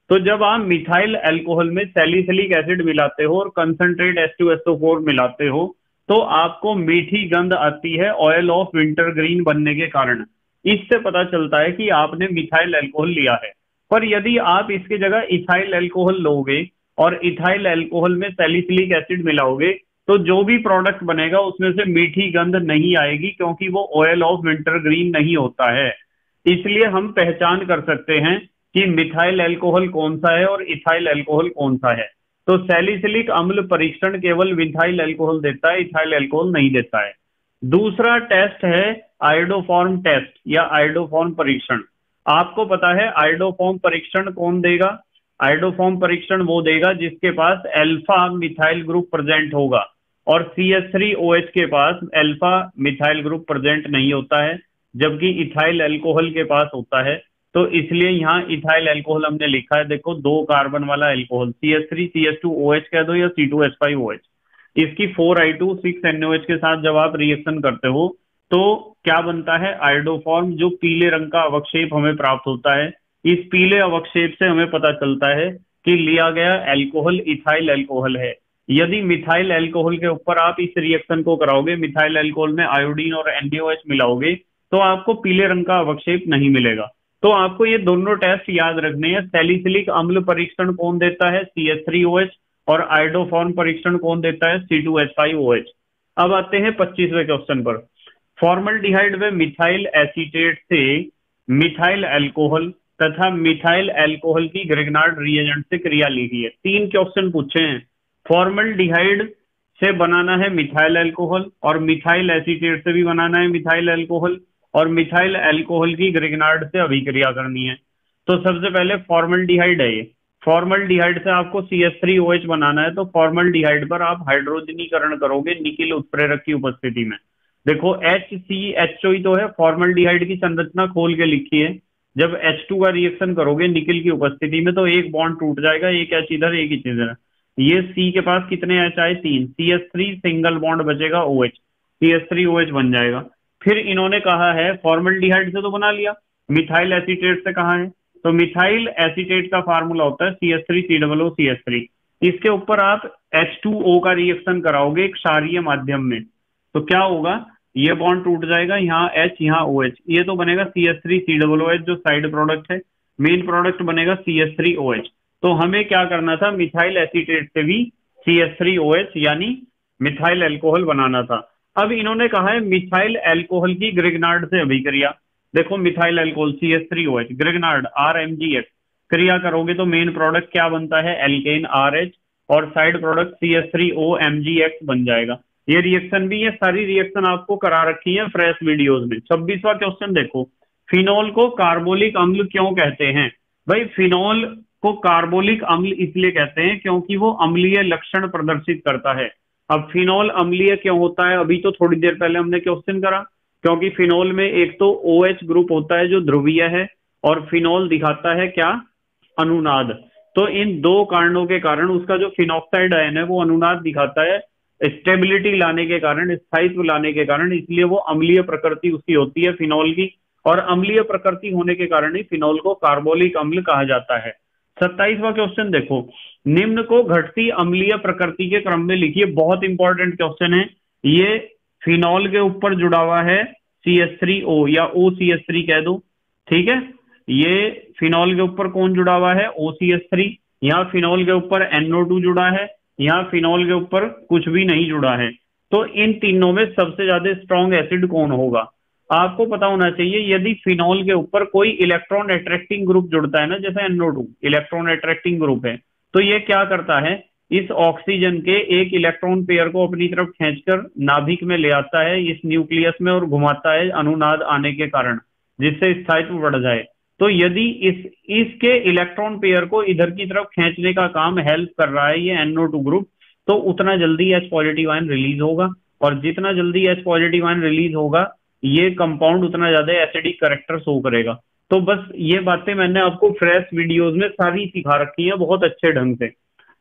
तो जब आप मिथाइल अल्कोहल में सैलिसिलिक एसिड मिलाते हो और कंसंट्रेट H2SO4 मिलाते हो तो आपको मीठी गंध आती है ऑयल ऑफ विंटर ग्रीन बनने के कारण। इससे पता चलता है कि आपने मिथाइल अल्कोहल लिया है। पर यदि आप इसकी जगह इथाइल अल्कोहल लोगे और इथाइल अल्कोहल में सैलिसिलिक एसिड मिलाओगे तो जो भी प्रोडक्ट बनेगा उसमें से मीठी गंध नहीं आएगी, क्योंकि वो ऑयल ऑफ विंटर ग्रीन नहीं होता है। इसलिए हम पहचान कर सकते हैं कि मिथाइल अल्कोहल कौन सा है और इथाइल अल्कोहल कौन सा है। तो सैलिसिलिक अम्ल परीक्षण केवल मिथाइल अल्कोहल देता है, इथाइल अल्कोहल नहीं देता है। दूसरा टेस्ट है आयोडोफॉर्म टेस्ट या आयोडोफॉर्म परीक्षण। आपको पता है आयोडोफॉर्म परीक्षण कौन देगा? आयोडोफॉर्म परीक्षण वो देगा जिसके पास अल्फा मिथाइल ग्रुप प्रेजेंट होगा, और CH3OH के पास अल्फा मिथाइल ग्रुप प्रेजेंट नहीं होता है, जबकि इथाइल अल्कोहल के पास होता है। तो इसलिए यहाँ इथाइल अल्कोहल हमने लिखा है। देखो 2 कार्बन वाला अल्कोहल, CH3 CH2OH कह दो या C2H5OH, इसकी 4I2 6NOH के साथ जब आप रिएक्शन करते हो तो क्या बनता है? आयोडोफॉर्म, जो पीले रंग का अवक्षेप हमें प्राप्त होता है। इस पीले अवक्षेप से हमें पता चलता है कि लिया गया अल्कोहल इथाइल अल्कोहल है। यदि मिथाइल अल्कोहल के ऊपर आप इस रिएक्शन को कराओगे, मिथाइल अल्कोहल में आयोडीन और NaOH मिलाओगे, तो आपको पीले रंग का अवक्षेप नहीं मिलेगा। तो आपको ये दोनों टेस्ट याद रखने हैं। सैलिसिलिक अम्ल परीक्षण कौन देता है? CH3OH। और आयोडोफॉर्म परीक्षण कौन देता है? C2H5OH। अब आते हैं 25वें क्वेश्चन पर। फॉर्मल्डिहाइड व मिथाइल एसीटेट से मिथाइल अल्कोहल तथा मिथाइल अल्कोहल की ग्रिग्नार्ड रिएजेंट से क्रिया लीजिए। 3 क्वेश्चन पूछे हैं। फॉर्मल्डिहाइड से बनाना है मिथाइल अल्कोहल, और मिथाइल एसीटेट से भी बनाना है मिथाइल अल्कोहल, और मिथाइल अल्कोहल की ग्रिग्नार्ड से अभिक्रिया करनी है। तो सबसे पहले फॉर्मल्डिहाइड है ये। फॉर्मल्डिहाइड से आपको CH3OH बनाना है, तो फॉर्मल्डिहाइड पर आप हाइड्रोजनीकरण करोगे निकिल उत्प्रेरक की उपस्थिति में। देखो HCHO ही तो है, फॉर्मल्डिहाइड की संरचना खोल के लिखी है। जब H2 का रिएक्शन करोगे निकिल की उपस्थिति में, तो एक बॉन्ड टूट जाएगा, एक H इधर एक H इधर। ये C के पास कितने H आए? 3। CH3 सिंगल बॉन्ड बचेगा OH, CH3OH बन जाएगा। फिर इन्होंने कहा है फॉर्मल्डिहाइड से तो बना लिया, मिथाइल एसीटेट से कहा है, तो मिथाइल एसीटेट का फार्मूला होता है CH3COOCH3। इसके ऊपर आप H2O का रिएक्शन कराओगे एक क्षारीय माध्यम में, तो क्या होगा? ये बॉन्ड टूट जाएगा, यहाँ H यहाँ OH, ये तो बनेगा CH3COOH जो साइड प्रोडक्ट है। मेन प्रोडक्ट बनेगा CH3OH। तो हमें क्या करना था? मिथाइल एसीटेट से भी CH3OH यानी मिथाइल अल्कोहल बनाना था। अब इन्होंने कहा है मिथाइल अल्कोहल की ग्रिग्नार्ड से अभिक्रिया। देखो methyl alcohol CH3OH Grignard RMgx, क्रिया करोगे तो मेन प्रोडक्ट क्या बनता है? एल्केन RH, और साइड प्रोडक्ट CH3OMgx बन जाएगा। ये रिएक्शन भी, ये सारी रिएक्शन आपको करा रखी है फ्रेश वीडियोस में। 26वां क्वेश्चन देखो, फिनोल को कार्बोलिक अम्ल क्यों कहते हैं? भाई फिनोल को कार्बोलिक अम्ल इसलिए कहते हैं क्योंकि वो अम्लीय लक्षण प्रदर्शित करता है। अब फिनोल अम्लीय क्यों होता है? अभी तो थोड़ी देर पहले हमने क्वेश्चन करा, क्योंकि फिनोल में एक तो OH ग्रुप होता है जो ध्रुवीय है, और फिनोल दिखाता है क्या? अनुनाद। तो इन दो कारणों के कारण उसका जो फिनोक्साइड आयन है वो अनुनाद दिखाता है, स्टेबिलिटी लाने के कारण, स्थायित्व लाने के कारण, इसलिए वो अम्लीय प्रकृति उसकी होती है फिनोल की, और अम्लीय प्रकृति होने के कारण ही फिनोल को कार्बोलिक अम्ल कहा जाता है। 27वां क्वेश्चन देखो, निम्न को घटती अम्लीय प्रकृति के क्रम में लिखिए। बहुत इंपॉर्टेंट क्वेश्चन है ये। फिनोल के ऊपर जुड़ा हुआ है CH3O या OCH3 कह दो, ठीक है। ये फिनोल के ऊपर कौन जुड़ा हुआ है? OCH3। यहाँ फिनोल के ऊपर NO2 जुड़ा है, यहाँ फिनोल के ऊपर कुछ भी नहीं जुड़ा है। तो इन तीनों में सबसे ज्यादा स्ट्रॉन्ग एसिड कौन होगा? आपको पता होना चाहिए। यदि फिनोल के ऊपर कोई इलेक्ट्रॉन अट्रैक्टिंग ग्रुप जुड़ता है ना, जैसे NO2 इलेक्ट्रॉन अट्रैक्टिंग ग्रुप है, तो ये क्या करता है? इस ऑक्सीजन के एक इलेक्ट्रॉन पेयर को अपनी तरफ खींचकर नाभिक में ले आता है, इस न्यूक्लियस में, और घुमाता है अनुनाद आने के कारण, जिससे स्थायित्व बढ़ जाए। तो यदि इसके इलेक्ट्रॉन पेयर को इधर की तरफ खींचने का काम हेल्प कर रहा है ये NO2 ग्रुप, तो उतना जल्दी H पॉजिटिव आयन रिलीज होगा, और जितना जल्दी H पॉजिटिव आयन रिलीज होगा ये कंपाउंड उतना ज्यादा एसिडिक कैरेक्टर शो करेगा। तो बस ये बातें मैंने आपको फ्रेश वीडियोस में सारी सिखा रखी हैं बहुत अच्छे ढंग से।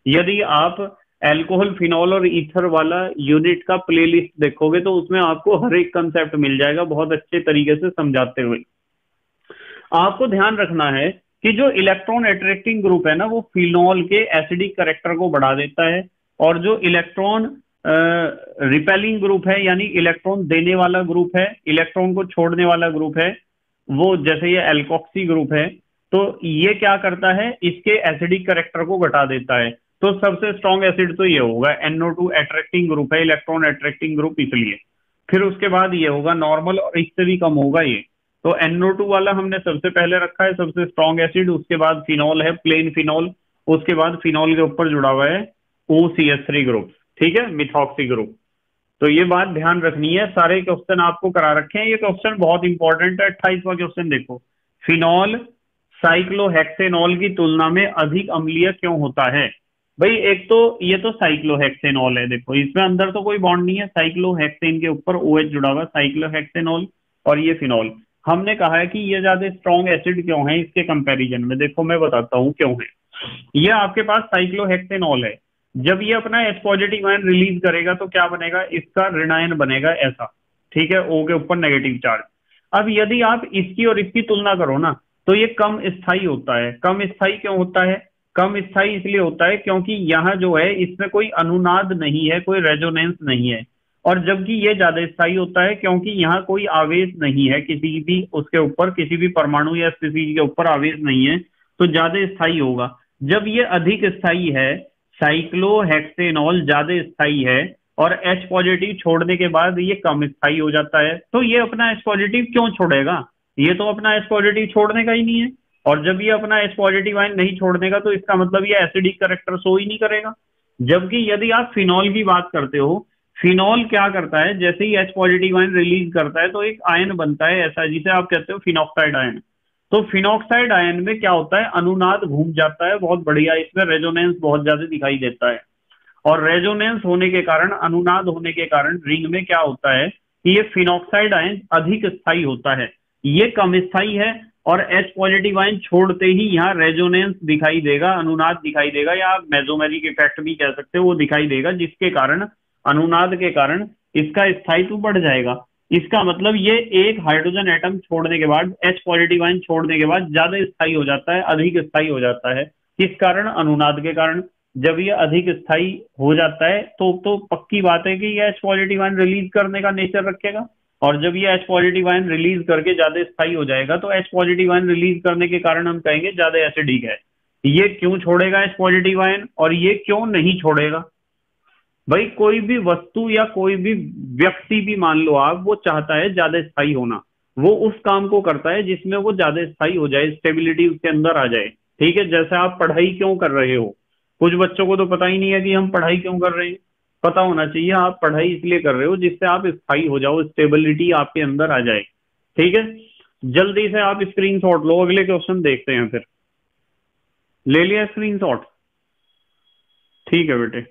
यदि आप अल्कोहल, फिनॉल और ईथर वाला यूनिट का प्लेलिस्ट देखोगे तो उसमें आपको हर एक कंसेप्ट मिल जाएगा बहुत अच्छे तरीके से समझाते हुए। आपको ध्यान रखना है कि जो इलेक्ट्रॉन अट्रैक्टिंग ग्रुप है ना, वो फिनॉल के एसिडिक कैरेक्टर को बढ़ा देता है, और जो इलेक्ट्रॉन रिपेलिंग ग्रुप है, यानी इलेक्ट्रॉन देने वाला ग्रुप है, इलेक्ट्रॉन को छोड़ने वाला ग्रुप है, वो जैसे ये एल्कोक्सी ग्रुप है, तो ये क्या करता है? इसके एसिडिक कैरेक्टर को घटा देता है। तो सबसे स्ट्रॉन्ग एसिड तो ये होगा, NO2 अट्रैक्टिंग ग्रुप है, इलेक्ट्रॉन अट्रैक्टिंग ग्रुप इसलिए। फिर उसके बाद ये होगा नॉर्मल, और इससे भी कम होगा ये। तो NO2 वाला हमने सबसे पहले रखा है सबसे स्ट्रॉन्ग एसिड, उसके बाद फिनॉल है, प्लेन फिनॉल, उसके बाद फिनॉल के ऊपर जुड़ा हुआ है OCH3 ग्रुप, ठीक है, मिथॉक्सी ग्रुप। तो ये बात ध्यान रखनी है। सारे क्वेश्चन आपको करा रखे हैं, ये क्वेश्चन बहुत इंपॉर्टेंट है। 28वां क्वेश्चन देखो, फिनॉल साइक्लोहेक्सेनॉल की तुलना में अधिक अम्लीय क्यों होता है? भाई एक तो ये तो साइक्लोहेक्सेनॉल है, देखो इसमें अंदर तो कोई बॉन्ड नहीं है, साइक्लोहेक्सेन के ऊपर OH जुड़ा हुआ, साइक्लोहेक्सेनॉल, और ये फिनॉल। हमने कहा है कि ये ज्यादा स्ट्रॉन्ग एसिड क्यों है इसके कंपैरिजन में, देखो मैं बताता हूँ क्यों है। ये आपके पास साइक्लोहेक्सेनॉल है, जब ये अपना H पॉजिटिव आयन रिलीज करेगा तो क्या बनेगा? इसका ऋणायन बनेगा ऐसा, ठीक है, O के ऊपर नेगेटिव चार्ज। अब यदि आप इसकी और इसकी तुलना करो ना, तो ये कम स्थायी होता है। कम स्थायी क्यों होता है? कम स्थायी इसलिए होता है क्योंकि यहाँ जो है इसमें कोई अनुनाद नहीं है, कोई रेजोनेंस नहीं है, और जबकि ये ज्यादा स्थायी होता है क्योंकि यहाँ कोई आवेश नहीं है, किसी भी उसके ऊपर, किसी भी परमाणु या स्पीशीज के ऊपर आवेश नहीं है, तो ज्यादा स्थायी होगा। जब ये अधिक स्थायी है, साइक्लोहेक्सेनॉल ज्यादा स्थायी है, और H पॉजिटिव छोड़ने के बाद ये कम स्थायी हो जाता है। तो ये अपना H पॉजिटिव क्यों छोड़ेगा? ये तो अपना H पॉजिटिव छोड़ने का ही नहीं है, और जब ये अपना H पॉजिटिव आयन नहीं छोड़ने का, तो इसका मतलब ये एसिडिक कैरेक्टर शो ही नहीं करेगा। जबकि यदि आप फिनॉल की बात करते हो, फिनॉल क्या करता है, जैसे ही एच पॉजिटिव आयन रिलीज करता है तो एक आयन बनता है ऐसा जिसे आप कहते हो फिनॉक्साइड आयन। तो फिनॉक्साइड आयन में क्या होता है, अनुनाद घूम जाता है बहुत बढ़िया, इसमें रेजोनेंस बहुत ज्यादा दिखाई देता है। और रेजोनेंस होने के कारण, अनुनाद होने के कारण रिंग में क्या होता है कि ये फिनॉक्साइड आयन अधिक स्थायी होता है, ये कम स्थायी है। और एच पॉजिटिव आयन छोड़ते ही यहाँ रेजोनेंस दिखाई देगा, अनुनाद दिखाई देगा, या आप मेसोमेरिक इफेक्ट भी कह सकते हो, वो दिखाई देगा, जिसके कारण, अनुनाद के कारण इसका स्थायित्व बढ़ जाएगा। इसका मतलब ये एक हाइड्रोजन एटम छोड़ने के बाद, एच पॉजिटिव आयन छोड़ने के बाद ज्यादा स्थायी हो जाता है, अधिक स्थायी हो जाता है। किस कारण, अनुनाद के कारण। जब ये अधिक स्थायी हो जाता है तो पक्की बात है कि ये एच पॉजिटिव आयन रिलीज करने का नेचर रखेगा। और जब ये एच पॉजिटिव आयन रिलीज करके ज्यादा स्थायी हो जाएगा तो एच पॉजिटिव आयन रिलीज करने के कारण हम कहेंगे ज्यादा एसिडिक है। ये क्यों छोड़ेगा एच पॉजिटिव आयन और ये क्यों नहीं छोड़ेगा? भाई कोई भी वस्तु या कोई भी व्यक्ति भी मान लो आप, वो चाहता है ज्यादा स्थायी होना, वो उस काम को करता है जिसमें वो ज्यादा स्थायी हो जाए, स्टेबिलिटी उसके अंदर आ जाए। ठीक है, जैसे आप पढ़ाई क्यों कर रहे हो, कुछ बच्चों को तो पता ही नहीं है कि हम पढ़ाई क्यों कर रहे हैं। पता होना चाहिए आप पढ़ाई इसलिए कर रहे हो जिससे आप स्थायी हो जाओ, स्टेबिलिटी आपके अंदर आ जाए। ठीक है, जल्दी से आप स्क्रीन शॉट लो, अगले क्वेश्चन देखते हैं फिर। ले लिया स्क्रीन शॉट? ठीक है बेटे,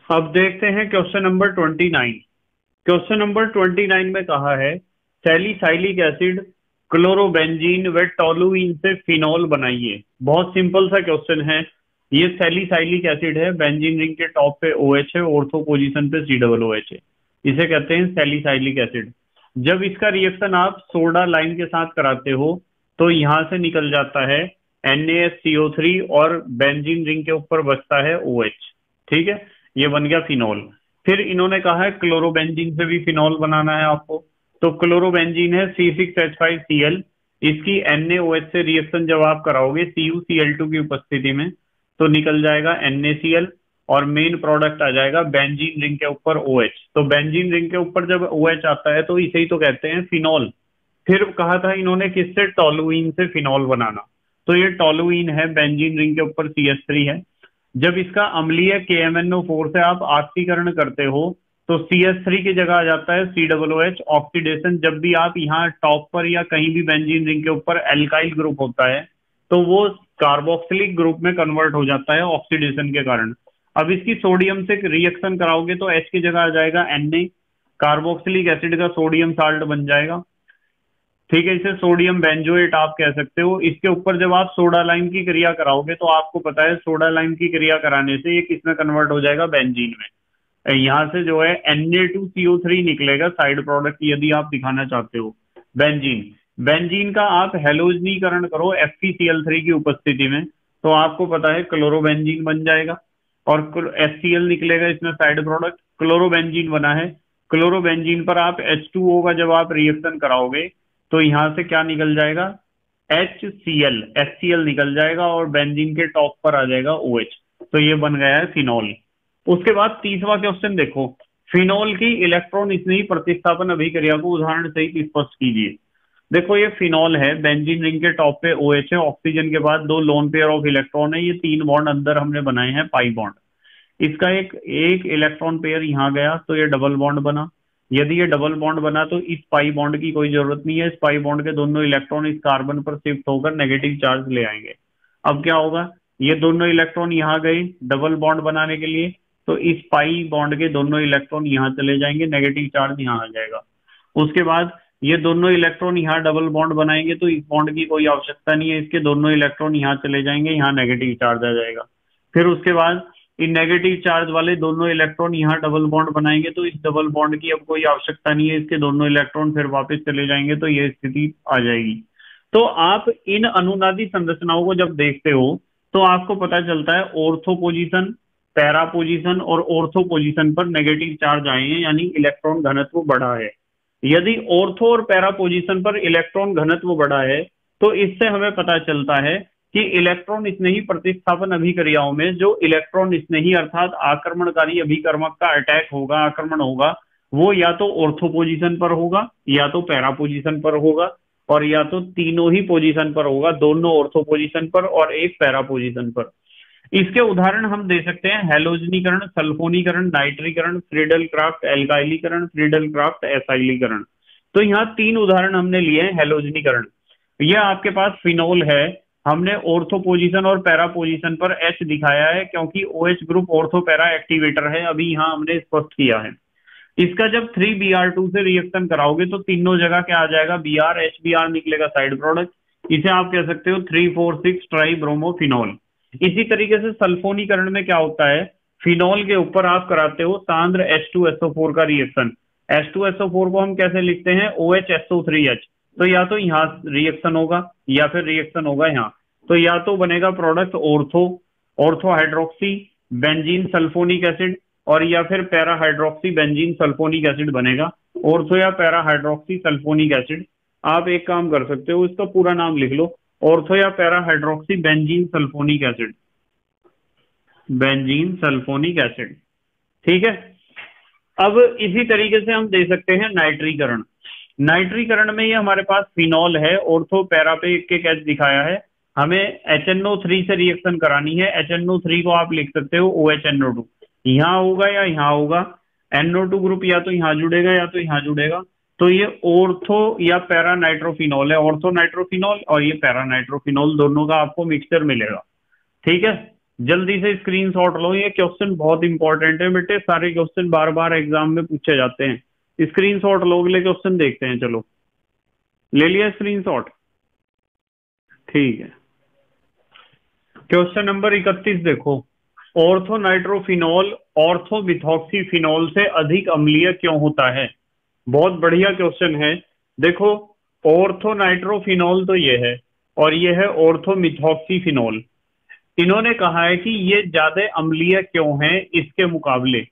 अब देखते हैं क्वेश्चन नंबर 29। क्वेश्चन नंबर 29 में कहा है सैलिसाइलिक एसिड, क्लोरोबेंजीन व टोलुइन से फिनॉल बनाइए। बहुत सिंपल सा क्वेश्चन है। ये सैलिसाइलिक एसिड है, बेंजीन रिंग के टॉप पे OH है, ऑर्थो पोजीशन पे COOH है, इसे कहते हैं सैलिसाइलिक एसिड। जब इसका रिएक्शन आप सोडा लाइम के साथ कराते हो तो यहां से निकल जाता है NaSCO3 और बेंजीन रिंग के ऊपर बचता है OH। ठीक है, ये बन गया फिनॉल। फिर इन्होंने कहा है क्लोरोबेंजीन से भी फिनॉल बनाना है आपको, तो क्लोरोबेंजीन है C6H5Cl, इसकी NaOH से रिएक्शन जब आप कराओगे CuCl2 की उपस्थिति में तो निकल जाएगा NaCl, और मेन प्रोडक्ट आ जाएगा बेंजीन रिंग के ऊपर OH। तो बेंजीन रिंग के ऊपर जब OH आता है तो इसे ही तो कहते हैं फिनॉल। फिर कहा था इन्होंने किससे, टोलुइन से फिनॉल बनाना, तो ये टोलुइन है, बेंजीन रिंग के ऊपर CH3 है। जब इसका अम्लीय KMnO4 से आप ऑक्सीकरण करते हो तो CH3 की जगह आ जाता है COOH। ऑक्सीडेशन जब भी आप यहाँ टॉप पर या कहीं भी बेंजीन रिंग के ऊपर एल्काइल ग्रुप होता है तो वो कार्बोक्सिलिक ग्रुप में कन्वर्ट हो जाता है ऑक्सीडेशन के कारण। अब इसकी सोडियम से रिएक्शन कराओगे तो H की जगह आ जाएगा Na, कार्बोक्सिलिक एसिड का सोडियम साल्ट बन जाएगा। ठीक है, इसे सोडियम बेंजोएट आप कह सकते हो। इसके ऊपर जब आप सोडा लाइम की क्रिया कराओगे तो आपको पता है सोडा लाइम की क्रिया कराने से ये किसमें कन्वर्ट हो जाएगा, बेंजीन में। यहाँ से जो है Na2CO3 निकलेगा साइड प्रोडक्ट, यदि आप दिखाना चाहते हो। बेंजीन, बेंजीन का आप हेलोजनीकरण करो FeCl3 की उपस्थिति में तो आपको पता है क्लोरोबेंजीन बन जाएगा, और HCl निकलेगा इसमें साइड प्रोडक्ट, क्लोरोबेंजीन बना है। क्लोरोबेंजीन पर आप H2O का जब आप रिएक्शन कराओगे तो यहां से क्या निकल जाएगा, HCl निकल जाएगा, और बेंजीन के टॉप पर आ जाएगा OH। तो ये बन गया है फिनॉल। उसके बाद तीसरा क्वेश्चन देखो, फिनॉल की इलेक्ट्रॉन स्नेही प्रतिस्थापन अभिक्रिया को उदाहरण सहित स्पष्ट कीजिए। देखो ये फिनॉल है, बेंजीन रिंग के टॉप पे OH है, ऑक्सीजन के बाद 2 लोन पेयर ऑफ इलेक्ट्रॉन है, ये 3 बॉन्ड अंदर हमने बनाए हैं पाई बॉन्ड। इसका एक एक इलेक्ट्रॉन पेयर यहाँ गया तो ये डबल बॉन्ड बना। यदि ये डबल बॉन्ड बना तो इस पाई बॉन्ड की कोई जरूरत नहीं है, इस पाई बॉन्ड के दोनों इलेक्ट्रॉन इस कार्बन पर शिफ्ट होकर नेगेटिव चार्ज ले आएंगे। अब क्या होगा, ये दोनों इलेक्ट्रॉन यहाँ गए डबल बॉन्ड बनाने के लिए, तो इस पाई बॉन्ड के दोनों इलेक्ट्रॉन यहाँ चले जाएंगे, नेगेटिव चार्ज यहाँ आ जाएगा। उसके बाद ये दोनों इलेक्ट्रॉन यहाँ डबल बॉन्ड बनाएंगे तो इस बॉन्ड की कोई आवश्यकता नहीं है, इसके दोनों इलेक्ट्रॉन यहाँ चले जाएंगे, यहाँ नेगेटिव चार्ज आ जाएगा। फिर उसके बाद इन नेगेटिव चार्ज वाले दोनों इलेक्ट्रॉन यहाँ डबल बॉन्ड बनाएंगे तो इस डबल बॉन्ड की अब कोई आवश्यकता नहीं है, इसके दोनों इलेक्ट्रॉन फिर वापस चले जाएंगे, तो ये स्थिति आ जाएगी। तो आप इन अनुनादी संरचनाओं को जब देखते हो तो आपको पता चलता है ऑर्थो पोजीशन, पैरा पोजीशन और ऑर्थो पोजीशन पर नेगेटिव चार्ज आए हैं, यानी इलेक्ट्रॉन घनत्व बढ़ा है। यदि ऑर्थो और पैरा पोजीशन पर इलेक्ट्रॉन घनत्व बढ़ा है तो इससे हमें पता चलता है कि इलेक्ट्रॉन स्नेही प्रतिस्थापन अभिक्रियाओं में जो इलेक्ट्रॉन स्नेही अर्थात आक्रमणकारी अभिकर्मक का अटैक होगा, आक्रमण होगा, वो या तो ऑर्थो पोजीशन पर होगा, या तो पैरा पोजीशन पर होगा, और या तो तीनों ही पोजीशन पर होगा, दोनों ऑर्थो पोजीशन पर और एक पैरा पोजीशन पर। इसके उदाहरण हम दे सकते हैं हैलोजनीकरण, सल्फोनीकरण, नाइट्रीकरण, फ्रीडल क्राफ्ट एल्काइलीकरण, फ्रीडल क्राफ्ट एसाइलीकरण। तो यहाँ तीन उदाहरण हमने लिए हैं हैलोजनीकरण। यह आपके पास फिनोल है, हमने ऑर्थो पोजीशन और पैरा पोजीशन पर एच दिखाया है क्योंकि OH group ortho para activator है, अभी यहाँ हमने स्पष्ट किया है। इसका जब 3Br2 से रिएक्शन कराओगे तो तीनों जगह क्या आ जाएगा, Br HBr निकलेगा साइड प्रोडक्ट। इसे आप कह सकते हो 3,4,6 ट्राई ब्रोमोफिनॉल। इसी तरीके से सल्फोनीकरण में क्या होता है, फिनॉल के ऊपर आप कराते हो सांद्र H2SO4 का रिएक्शन। H2SO4 को हम कैसे लिखते हैं, OHSO3H। तो या तो यहाँ रिएक्शन होगा या फिर रिएक्शन होगा यहाँ। तो या तो बनेगा product ortho, ortho hydroxy benzene sulphonic acid, और या फिर para hydroxy benzene sulphonic acid बनेगा। ऑर्थो या पैरा हाइड्रोक्सी सल्फोनिक एसिड। आप एक काम कर सकते हो, इसका पूरा नाम लिख लो, ऑर्थो या para hydroxy benzene sulphonic acid, benzene sulphonic acid. ठीक है। अब इसी तरीके से हम दे सकते हैं नाइट्रीकरण। नाइट्रीकरण में ये हमारे पास फिनॉल है, ऑर्थो पैरा पे एक एच दिखाया है, हमें HNO3 से रिएक्शन करानी है। HNO3 को आप लिख सकते हो OHNO2। यहाँ होगा या यहाँ होगा, NO2 ग्रुप या तो यहाँ जुड़ेगा या तो यहाँ जुड़ेगा। तो ये ऑर्थो या पैरा नाइट्रोफिनॉल है, ऑर्थो नाइट्रोफिनॉल, और ये पैरा नाइट्रोफिनॉल, दोनों का आपको मिक्सचर मिलेगा। ठीक है। जल्दी से स्क्रीनशॉट लो, ये क्वेश्चन बहुत इंपॉर्टेंट है बेटे, सारे क्वेश्चन बार बार एग्जाम में पूछे जाते हैं। स्क्रीनशॉट लो, अगले क्वेश्चन देखते हैं। चलो, ले लिया स्क्रीनशॉट? ठीक है। क्वेश्चन नंबर 31 देखो, ऑर्थो नाइट्रोफिनॉल ऑर्थो मिथॉक्सीफिनॉल से अधिक अम्लीय क्यों होता है? बहुत बढ़िया क्वेश्चन है। देखो, ऑर्थो नाइट्रोफिनॉल तो ये है और ये है ऑर्थो मिथॉक्सीफिनॉल। इन्होंने कहा है कि ये ज्यादा अम्लीय क्यों है इसके मुकाबले।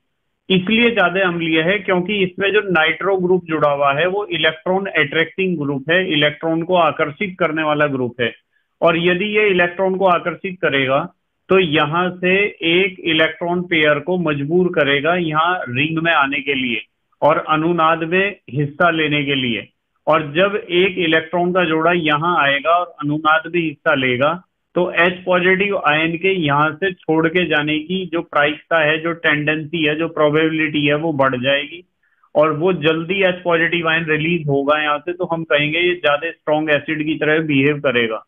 इसलिए ज्यादा अम्लीय है क्योंकि इसमें जो नाइट्रो ग्रुप जुड़ा हुआ है वो इलेक्ट्रॉन अट्रैक्टिंग ग्रुप है, इलेक्ट्रॉन को आकर्षित करने वाला ग्रुप है। और यदि ये इलेक्ट्रॉन को आकर्षित करेगा तो यहां से एक इलेक्ट्रॉन पेयर को मजबूर करेगा यहाँ रिंग में आने के लिए और अनुनाद में हिस्सा लेने के लिए। और जब एक इलेक्ट्रॉन का जोड़ा यहाँ आएगा और अनुनाद में हिस्सा लेगा तो H पॉजिटिव आयन के यहाँ से छोड़ के जाने की जो प्रायिकता है, जो टेंडेंसी है, जो प्रोबेबिलिटी है, वो बढ़ जाएगी और वो जल्दी H पॉजिटिव आयन रिलीज होगा यहाँ से, तो हम कहेंगे ये ज्यादा स्ट्रॉन्ग एसिड की तरह बिहेव करेगा।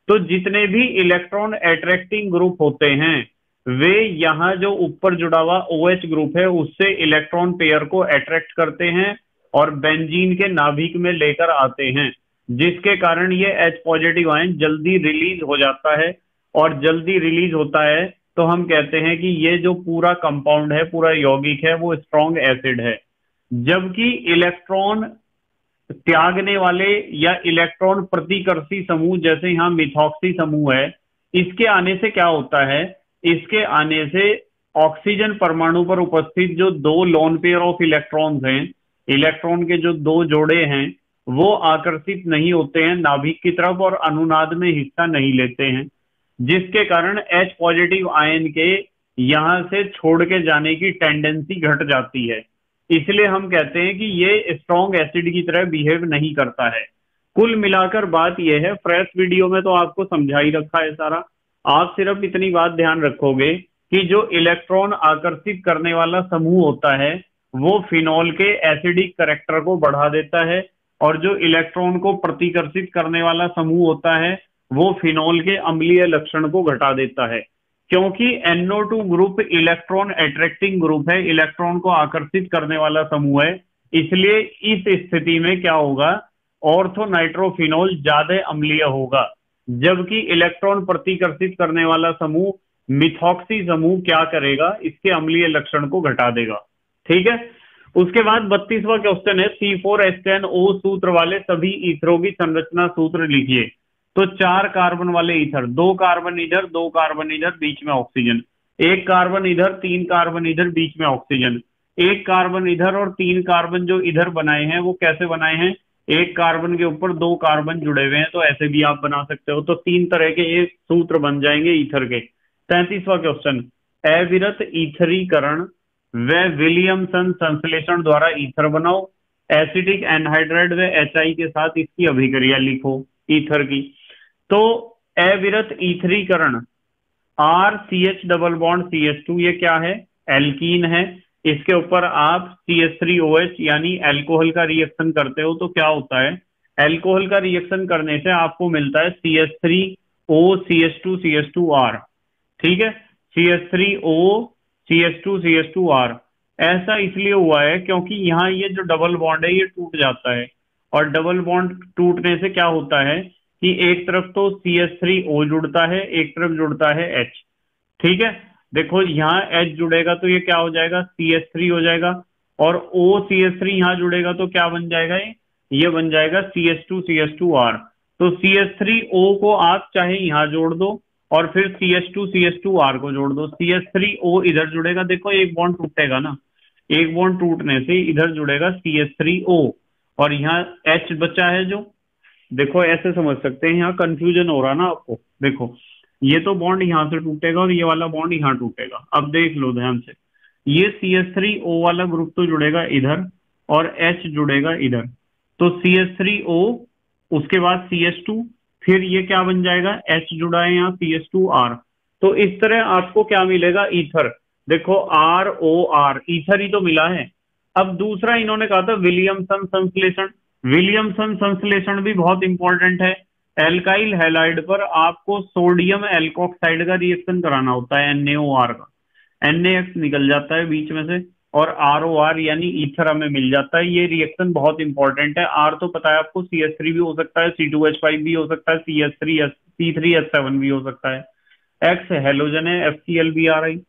तो जितने भी इलेक्ट्रॉन अट्रैक्टिंग ग्रुप होते हैं वे यहाँ जो ऊपर जुड़ा हुआ OH ग्रुप है उससे इलेक्ट्रॉन पेयर को अट्रैक्ट करते हैं और बेंजीन के नाभिक में लेकर आते हैं, जिसके कारण ये H पॉजिटिव आयन जल्दी रिलीज हो जाता है। और जल्दी रिलीज होता है तो हम कहते हैं कि ये जो पूरा कंपाउंड है, पूरा यौगिक है, वो स्ट्रॉन्ग एसिड है। जबकि इलेक्ट्रॉन त्यागने वाले या इलेक्ट्रॉन प्रतिकर्षी समूह, जैसे यहाँ मिथॉक्सी समूह है, इसके आने से क्या होता है, इसके आने से ऑक्सीजन परमाणु पर उपस्थित जो दो लोन पेयर ऑफ इलेक्ट्रॉन्स हैं, इलेक्ट्रॉन के जो दो जोड़े हैं, वो आकर्षित नहीं होते हैं नाभिक की तरफ और अनुनाद में हिस्सा नहीं लेते हैं, जिसके कारण H पॉजिटिव आयन के यहां से छोड़ के जाने की टेंडेंसी घट जाती है। इसलिए हम कहते हैं कि ये स्ट्रॉन्ग एसिड की तरह बिहेव नहीं करता है। कुल मिलाकर बात यह है, फ्रेश वीडियो में तो आपको समझा ही रखा है सारा। आप सिर्फ इतनी बात ध्यान रखोगे कि जो इलेक्ट्रॉन आकर्षित करने वाला समूह होता है वो फिनॉल के एसिडिक कैरेक्टर को बढ़ा देता है और जो इलेक्ट्रॉन को प्रतिकर्षित करने वाला समूह होता है वो फिनॉल के अम्लीय लक्षण को घटा देता है। क्योंकि NO2 group electron attracting group है, इलेक्ट्रॉन को आकर्षित करने वाला समूह है, इसलिए इस स्थिति में क्या होगा, ऑर्थो नाइट्रोफिनॉल ज्यादा अम्लीय होगा। जबकि इलेक्ट्रॉन प्रतिकर्षित करने वाला समूह मिथॉक्सी समूह क्या करेगा, इसके अम्लीय लक्षण को घटा देगा। ठीक है। उसके बाद 32वां क्वेश्चन है, C4H10O सूत्र वाले सभी ईथरों की संरचना सूत्र लिखिए। तो 4 कार्बन वाले ईथर, 2 कार्बन इधर, 2 कार्बन इधर, बीच में ऑक्सीजन, 1 कार्बन इधर, 3 कार्बन इधर, बीच में ऑक्सीजन, 1 कार्बन इधर और 3 कार्बन जो इधर बनाए हैं वो कैसे बनाए हैं, 1 कार्बन के ऊपर 2 कार्बन जुड़े हुए हैं, तो ऐसे भी आप बना सकते हो। तो 3 तरह के ये सूत्र बन जाएंगे ईथर के। 33वां क्वेश्चन, अविरत ईथरीकरण व विलियमसन संश्लेषण द्वारा ईथर बनाओ। एसिटिक एनहाइड्राइड व HI के साथ इसकी अभिक्रिया लिखो ईथर की। तो अविरत ईथरीकरण RCH डबल बॉन्ड CH2 ये क्या है, एल्कीन है। इसके ऊपर आप CH3OH यानी एल्कोहल का रिएक्शन करते हो तो क्या होता है, एल्कोहल का रिएक्शन करने से आपको मिलता है CH3OCH2CH2R। ठीक है, CH3OCH2CH2R। ऐसा इसलिए हुआ है क्योंकि यहाँ ये जो डबल बॉन्ड है ये टूट जाता है, और डबल बॉन्ड टूटने से क्या होता है कि एक तरफ तो CH3O जुड़ता है, एक तरफ जुड़ता है H। ठीक है, देखो यहाँ H जुड़ेगा तो ये क्या हो जाएगा, CH3 हो जाएगा, और OCH3 यहाँ जुड़ेगा तो क्या बन जाएगा, ये बन जाएगा CH2CH2R। तो CH3O को आप चाहे यहाँ जोड़ दो और फिर CH2CH2R को जोड़ दो, CH3O इधर जुड़ेगा, देखो एक बॉन्ड टूटेगा ना, एक बॉन्ड टूटने से इधर जुड़ेगा CH3O, और यहाँ H बचा है जो, देखो ऐसे समझ सकते हैं, यहाँ कंफ्यूजन हो रहा ना आपको। देखो ये तो बॉन्ड यहाँ से टूटेगा और ये वाला बॉन्ड यहाँ टूटेगा। अब देख लो ध्यान से, ये CH3O वाला ग्रुप तो जुड़ेगा इधर और H जुड़ेगा इधर, तो CH3O, उसके बाद CH2, फिर ये क्या बन जाएगा, H जुड़ा है यहाँ CH2R। तो इस तरह आपको क्या मिलेगा, ईथर। देखो ROR, ईथर ही तो मिला है। अब दूसरा इन्होंने कहा था विलियमसन संश्लेषण। विलियमसन संश्लेषण भी बहुत इंपॉर्टेंट है। एल्काइल हैलाइड पर आपको सोडियम एल्कोक्साइड का रिएक्शन कराना होता है, NaOR का, NaX निकल जाता है बीच में से, और ROR यानी ईथर हमें मिल जाता है। ये रिएक्शन बहुत इंपॉर्टेंट है। R तो पता है आपको, CH3 भी हो सकता है, C2H5 भी हो सकता है, C3H7 भी हो सकता है, X हेलोजन है, FCl भी आ रही।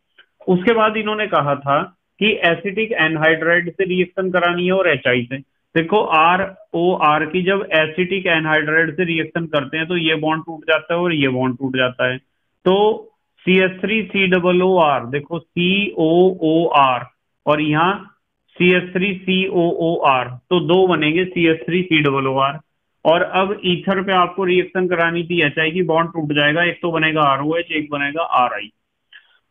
उसके बाद इन्होंने कहा था कि एसिटिक एनहाइड्राइड से रिएक्शन करानी है और HI से। देखो ROR की जब एसिटिक एनहाइड्राइड से रिएक्शन करते हैं तो ये बॉन्ड टूट जाता है और ये बॉन्ड टूट जाता है, तो CH3COOR, देखो COOR, और यहाँ CH3COOR, तो दो बनेंगे CH3COOR। और अब ईथर पे आपको रिएक्शन करानी थी HI की, बॉन्ड टूट जाएगा, एक तो बनेगा ROH, एक बनेगा RI।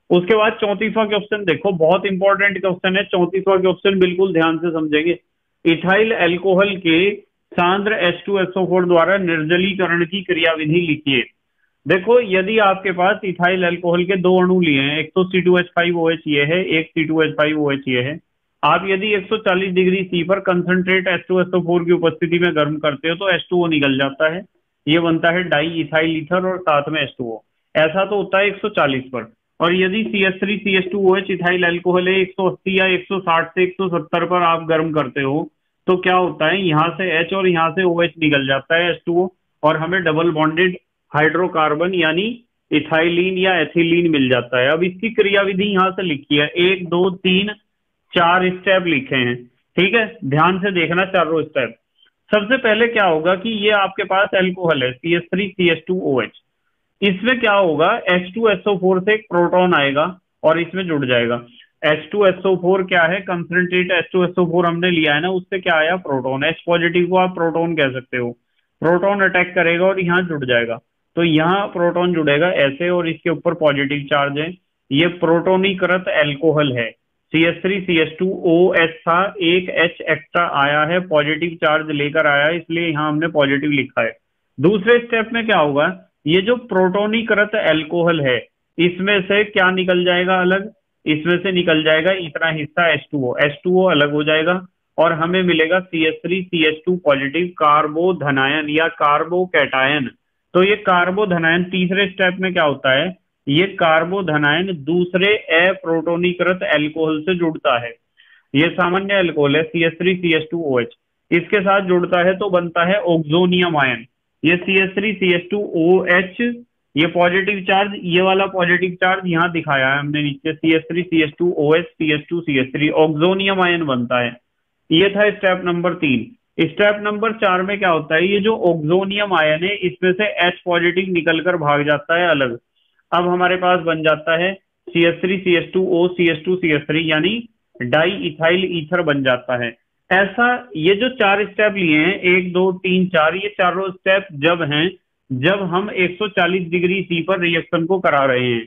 उसके बाद 34वां क्वेश्चन देखो, बहुत इंपॉर्टेंट क्वेश्चन है 34वां क्वेश्चन, बिल्कुल ध्यान से समझेंगे। इथाइल अल्कोहल के सांद्र H2SO4 द्वारा निर्जलीकरण की क्रियाविधि लिखिए। देखो यदि आपके पास इथाइल अल्कोहल के दो अणु लिए हैं, एक तो C2H5OH ये है, एक C2H5OH ये है, आप यदि 140 डिग्री C पर कंसंट्रेट H2SO4 की उपस्थिति में गर्म करते हो तो H2O निकल जाता है, ये बनता है डाई इथाइल ईथर और साथ में H2O। ऐसा तो होता है 140 पर। और यदि CH3CH2OH इथाइल अल्कोहल है, 180 या 160 से 170 पर आप गर्म करते हो तो क्या होता है, यहाँ से H और यहाँ से OH निकल जाता है H2O, और हमें डबल बॉन्डेड हाइड्रोकार्बन यानी इथाइलिन या एथिलीन मिल जाता है। अब इसकी क्रियाविधि यहाँ से लिखी है, 1 2 3 4 स्टेप लिखे हैं। ठीक है, ध्यान से देखना चारों स्टेप। सबसे पहले क्या होगा कि ये आपके पास अल्कोहल है CH3CH2OH, इसमें क्या होगा, H2SO4 से एक प्रोटॉन आएगा और इसमें जुड़ जाएगा। H2SO4 क्या है, कंसंट्रेट H2SO4 हमने लिया है ना, उससे क्या आया, प्रोटॉन। H पॉजिटिव को आप प्रोटॉन कह सकते हो, प्रोटॉन अटैक करेगा और यहाँ जुड़ जाएगा, तो यहाँ प्रोटॉन जुड़ेगा ऐसे और इसके ऊपर पॉजिटिव चार्ज है, ये प्रोटोनीकृत अल्कोहल है। CH3CH2OH था, एक H एक्स्ट्रा आया है, पॉजिटिव चार्ज लेकर आया है, इसलिए यहाँ हमने पॉजिटिव लिखा है। दूसरे स्टेप में क्या होगा, ये जो प्रोटोनीकृत अल्कोहल है इसमें से क्या निकल जाएगा अलग, इसमें से निकल जाएगा इतना हिस्सा H2O अलग हो जाएगा और हमें मिलेगा CH3CH2 पॉजिटिव कार्बोधनायन या कार्बोकैटायन। तो ये कार्बोधनायन तीसरे स्टेप में क्या होता है, ये कार्बोधनायन दूसरे अप्रोटोनीकृत अल्कोहल से जुड़ता है। ये सामान्य अल्कोहल है CH3CH2OH, इसके साथ जुड़ता है तो बनता है ऑक्सोनियम आयन। ये CH3CH2OH, ये पॉजिटिव चार्ज, ये वाला पॉजिटिव चार्ज यहाँ दिखाया है हमने नीचे, CH3CH2OH CH2CH3 ऑक्सोनियम आयन बनता है। ये था स्टेप नंबर 3। स्टेप नंबर 4 में क्या होता है, ये जो ऑक्सोनियम आयन है इसमें से H पॉजिटिव निकलकर भाग जाता है अलग। अब हमारे पास बन जाता है CH3CH2O CH2CH3 यानी डाई इथाइल ईथर बन जाता है। ऐसा ये जो 4 स्टेप लिए हैं, 1 2 3 4, ये चारों स्टेप जब हैं जब हम 140 डिग्री C पर रिएक्शन को करा रहे हैं।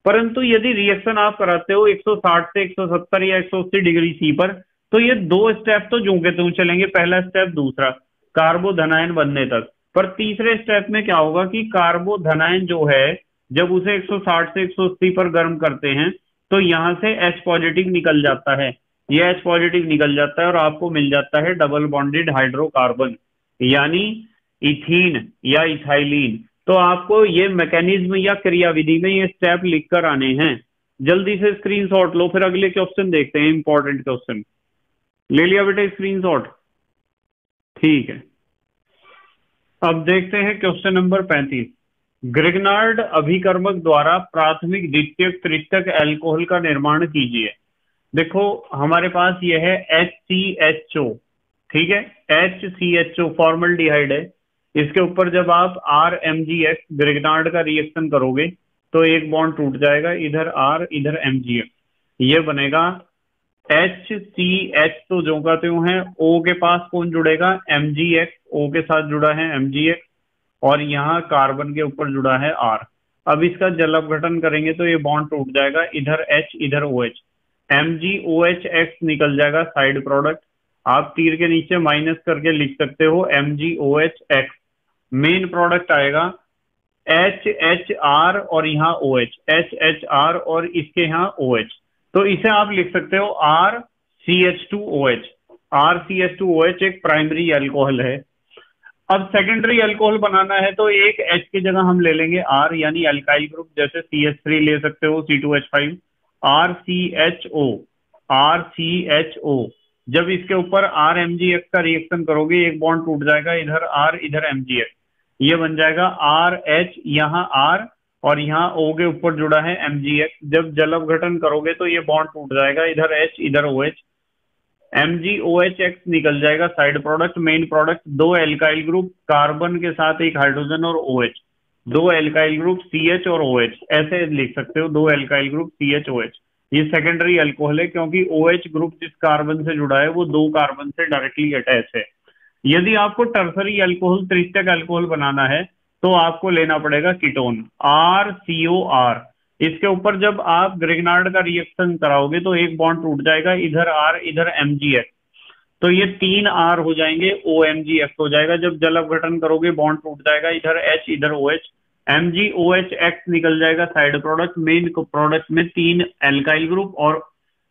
परंतु यदि रिएक्शन आप कराते हो 160 से 170 या 180 डिग्री C पर, तो ये 2 स्टेप तो जो के त्यों चलेंगे, पहला स्टेप दूसरा, कार्बोधनायन बनने तक। पर तीसरे स्टेप में क्या होगा कि कार्बोधनायन जो है जब उसे 160 से 180 पर गर्म करते हैं तो यहाँ से H पॉजिटिव निकल जाता है, ये H पॉजिटिव निकल जाता है और आपको मिल जाता है डबल बॉन्डेड हाइड्रोकार्बन, यानी इथीन या इथाइलीन। तो आपको ये मैकेनिज्म या क्रियाविधि में ये स्टेप लिख कर आने हैं। जल्दी से स्क्रीनशॉट लो, फिर अगले क्वेश्चन देखते हैं, इंपॉर्टेंट क्वेश्चन। ले लिया बेटे स्क्रीनशॉट? ठीक है। अब देखते हैं क्वेश्चन नंबर 35। ग्रिग्नार्ड अभिकर्मक द्वारा प्राथमिक द्वितीयक तृतीयक एल्कोहल का निर्माण कीजिए। देखो हमारे पास यह है HCHO, ठीक है, HCHO फॉर्मल्डिहाइड है। इसके ऊपर जब आप RMgX ग्रिग्नार्ड का रिएक्शन करोगे तो एक बॉन्ड टूट जाएगा, इधर R इधर MgX, ये बनेगा HCH, तो जो का त्यों है। O के पास कौन जुड़ेगा? MgX, O के साथ जुड़ा है MgX, और यहाँ कार्बन के ऊपर जुड़ा है R। अब इसका जल अपघटन करेंगे तो ये बॉन्ड टूट जाएगा, इधर H इधर OH, MgOHX निकल जाएगा साइड प्रोडक्ट। आप तीर के नीचे माइनस करके लिख सकते हो MgOHX। मेन प्रोडक्ट आएगा HHR और यहाँ OH, HHR और इसके यहाँ OH। तो इसे आप लिख सकते हो RCH2OH। RCH2OH एक प्राइमरी अल्कोहल है। अब सेकेंडरी अल्कोहल बनाना है तो एक H की जगह हम ले लेंगे R, यानी अल्काइल ग्रुप, जैसे CH3 ले सकते हो, C2H5, RCHO, RCHO। जब इसके ऊपर RMgX का रिएक्शन करोगे एक बॉन्ड टूट जाएगा, इधर R इधर MgX, ये बन जाएगा RH, यहाँ R और यहाँ O के ऊपर जुड़ा है MgX। जब जल अपघटन करोगे तो ये बॉन्ड टूट जाएगा, इधर H इधर OH, MgOHX निकल जाएगा साइड प्रोडक्ट। मेन प्रोडक्ट दो एल्काइल ग्रुप कार्बन के साथ एक हाइड्रोजन और OH, दो एल्काइल ग्रुप CH और OH, ऐसे लिख सकते हो, दो एल्काइल ग्रुप CH OH। ये सेकेंडरी अल्कोहल है क्योंकि OH ग्रुप जिस कार्बन से जुड़ा है वो दो कार्बन से डायरेक्टली अटैच है। यदि आपको टर्सरी अल्कोहल तृतीयक अल्कोहल बनाना है तो आपको लेना पड़ेगा कीटोन, RCOR। इसके ऊपर जब आप ग्रिग्नार्ड का रिएक्शन कराओगे तो एक बॉन्ड टूट जाएगा, इधर R इधर MgX, तो ये तीन R हो जाएंगे, OMgX हो जाएगा। जब जल अपघटन करोगे बॉन्ड टूट जाएगा, इधर H इधर OH, MgOHX निकल जाएगा साइड प्रोडक्ट। मेन प्रोडक्ट में तीन एल्काइल ग्रुप और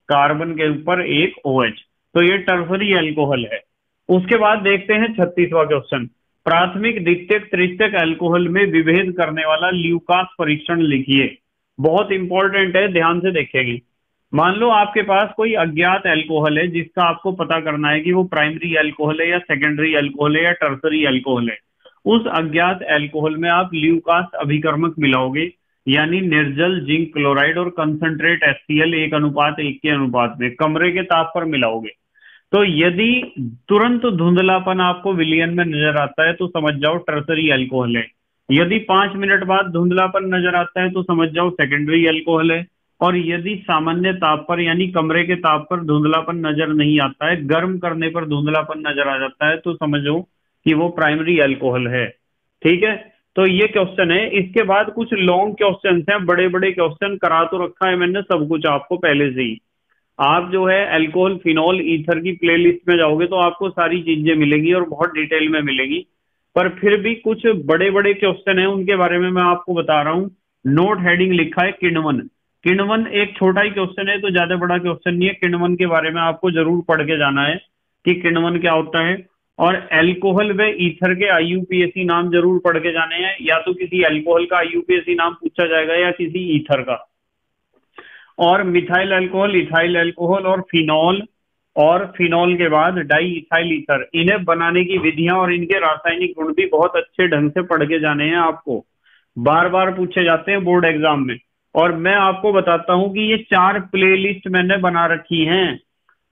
कार्बन के ऊपर एक OH, तो ये टर्सरी अल्कोहल है। उसके बाद देखते हैं 36वां क्वेश्चन। प्राथमिक द्वितीयक तृतीयक अल्कोहल में विभेद करने वाला ल्यूकास परीक्षण लिखिए। बहुत इंपॉर्टेंट है, ध्यान से देखेंगे। मान लो आपके पास कोई अज्ञात अल्कोहल है जिसका आपको पता करना है कि वो प्राइमरी अल्कोहल है या सेकेंडरी अल्कोहल है या टर्सरी अल्कोहल है। उस अज्ञात अल्कोहल में आप ल्यूकास अभिकर्मक मिलाओगे, यानी निर्जल जिंक क्लोराइड और कंसंट्रेट HCl 1:1 के अनुपात में कमरे के ताप पर मिलाओगे। तो यदि तुरंत धुंधलापन आपको विलयन में नजर आता है तो समझ जाओ टर्सरी अल्कोहल है। यदि 5 मिनट बाद धुंधलापन नजर आता है तो समझ जाओ सेकेंडरी अल्कोहल है। और यदि सामान्य ताप पर यानी कमरे के ताप पर धुंधलापन नजर नहीं आता है, गर्म करने पर धुंधलापन नजर आ जाता है, तो समझो कि वो प्राइमरी अल्कोहल है। ठीक है, तो ये क्वेश्चन है। इसके बाद कुछ लॉन्ग क्वेश्चन हैं, बड़े बड़े क्वेश्चन करा तो रखा है मैंने सब कुछ आपको पहले से ही। आप जो है अल्कोहल फिनॉल ईथर की प्लेलिस्ट में जाओगे तो आपको सारी चीजें मिलेंगी और बहुत डिटेल में मिलेगी। पर फिर भी कुछ बड़े बड़े क्वेश्चन हैं, उनके बारे में मैं आपको बता रहा हूँ। नोट हेडिंग लिखा है किण्वन। किण्वन एक छोटा ही क्वेश्चन है, तो ज्यादा बड़ा क्वेश्चन नहीं है। किण्वन के बारे में आपको जरूर पढ़ के जाना है कि किण्वन क्या होता है। और अल्कोहल व ईथर के IUPAC नाम जरूर पढ़ के जाने हैं। या तो किसी अल्कोहल का IUPAC नाम पूछा जाएगा या किसी ईथर का। और मिथाइल अल्कोहल, इथाइल अल्कोहल और फिनॉल के बाद डाई इथाइल ईथर, इन्हें बनाने की विधियां और इनके रासायनिक गुण भी बहुत अच्छे ढंग से पढ़ के जाने हैं। आपको बार बार पूछे जाते हैं बोर्ड एग्जाम में। और मैं आपको बताता हूं कि ये 4 प्लेलिस्ट मैंने बना रखी हैं।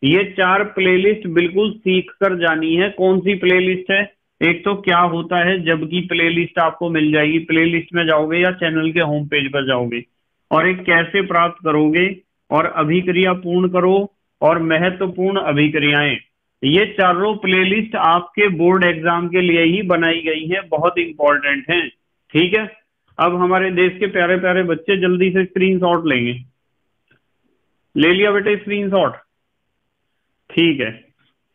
ये 4 प्लेलिस्ट बिल्कुल सीख कर जानी है। कौन सी प्लेलिस्ट है? एक तो क्या होता है जबकि प्लेलिस्ट आपको मिल जाएगी, प्लेलिस्ट में जाओगे या चैनल के होम पेज पर जाओगे। और एक कैसे प्राप्त करोगे, और अभिक्रिया पूर्ण करो, और महत्वपूर्ण अभिक्रियाएं। ये चारों प्लेलिस्ट आपके बोर्ड एग्जाम के लिए ही बनाई गई हैं, बहुत इंपॉर्टेंट हैं। ठीक है, अब हमारे देश के प्यारे प्यारे बच्चे जल्दी से स्क्रीनशॉट लेंगे। ले लिया बेटे स्क्रीनशॉट? ठीक है,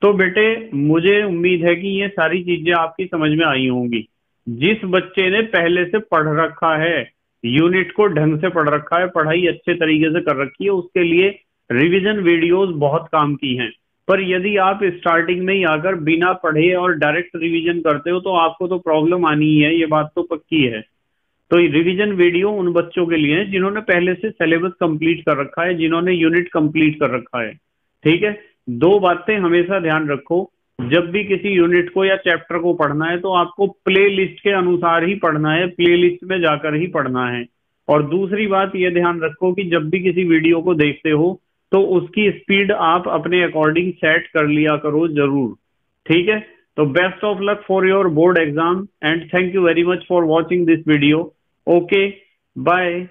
तो बेटे मुझे उम्मीद है कि ये सारी चीजें आपकी समझ में आई होंगी। जिस बच्चे ने पहले से पढ़ रखा है यूनिट को ढंग से पढ़ रखा है, पढ़ाई अच्छे तरीके से कर रखी है, उसके लिए रिवीजन वीडियोस बहुत काम की हैं। पर यदि आप स्टार्टिंग में ही आकर बिना पढ़े और डायरेक्ट रिवीजन करते हो तो आपको तो प्रॉब्लम आनी ही है, ये बात तो पक्की है। तो रिवीजन वीडियो उन बच्चों के लिए है जिन्होंने पहले से सिलेबस कंप्लीट कर रखा है, जिन्होंने यूनिट कंप्लीट कर रखा है। ठीक है, दो बातें हमेशा ध्यान रखो, जब भी किसी यूनिट को या चैप्टर को पढ़ना है तो आपको प्ले लिस्ट के अनुसार ही पढ़ना है, प्ले लिस्ट में जाकर ही पढ़ना है। और दूसरी बात ये ध्यान रखो कि जब भी किसी वीडियो को देखते हो तो उसकी स्पीड आप अपने अकॉर्डिंग सेट कर लिया करो जरूर। ठीक है, तो best of luck for your board exam and thank you very much for watching this video. Okay, bye.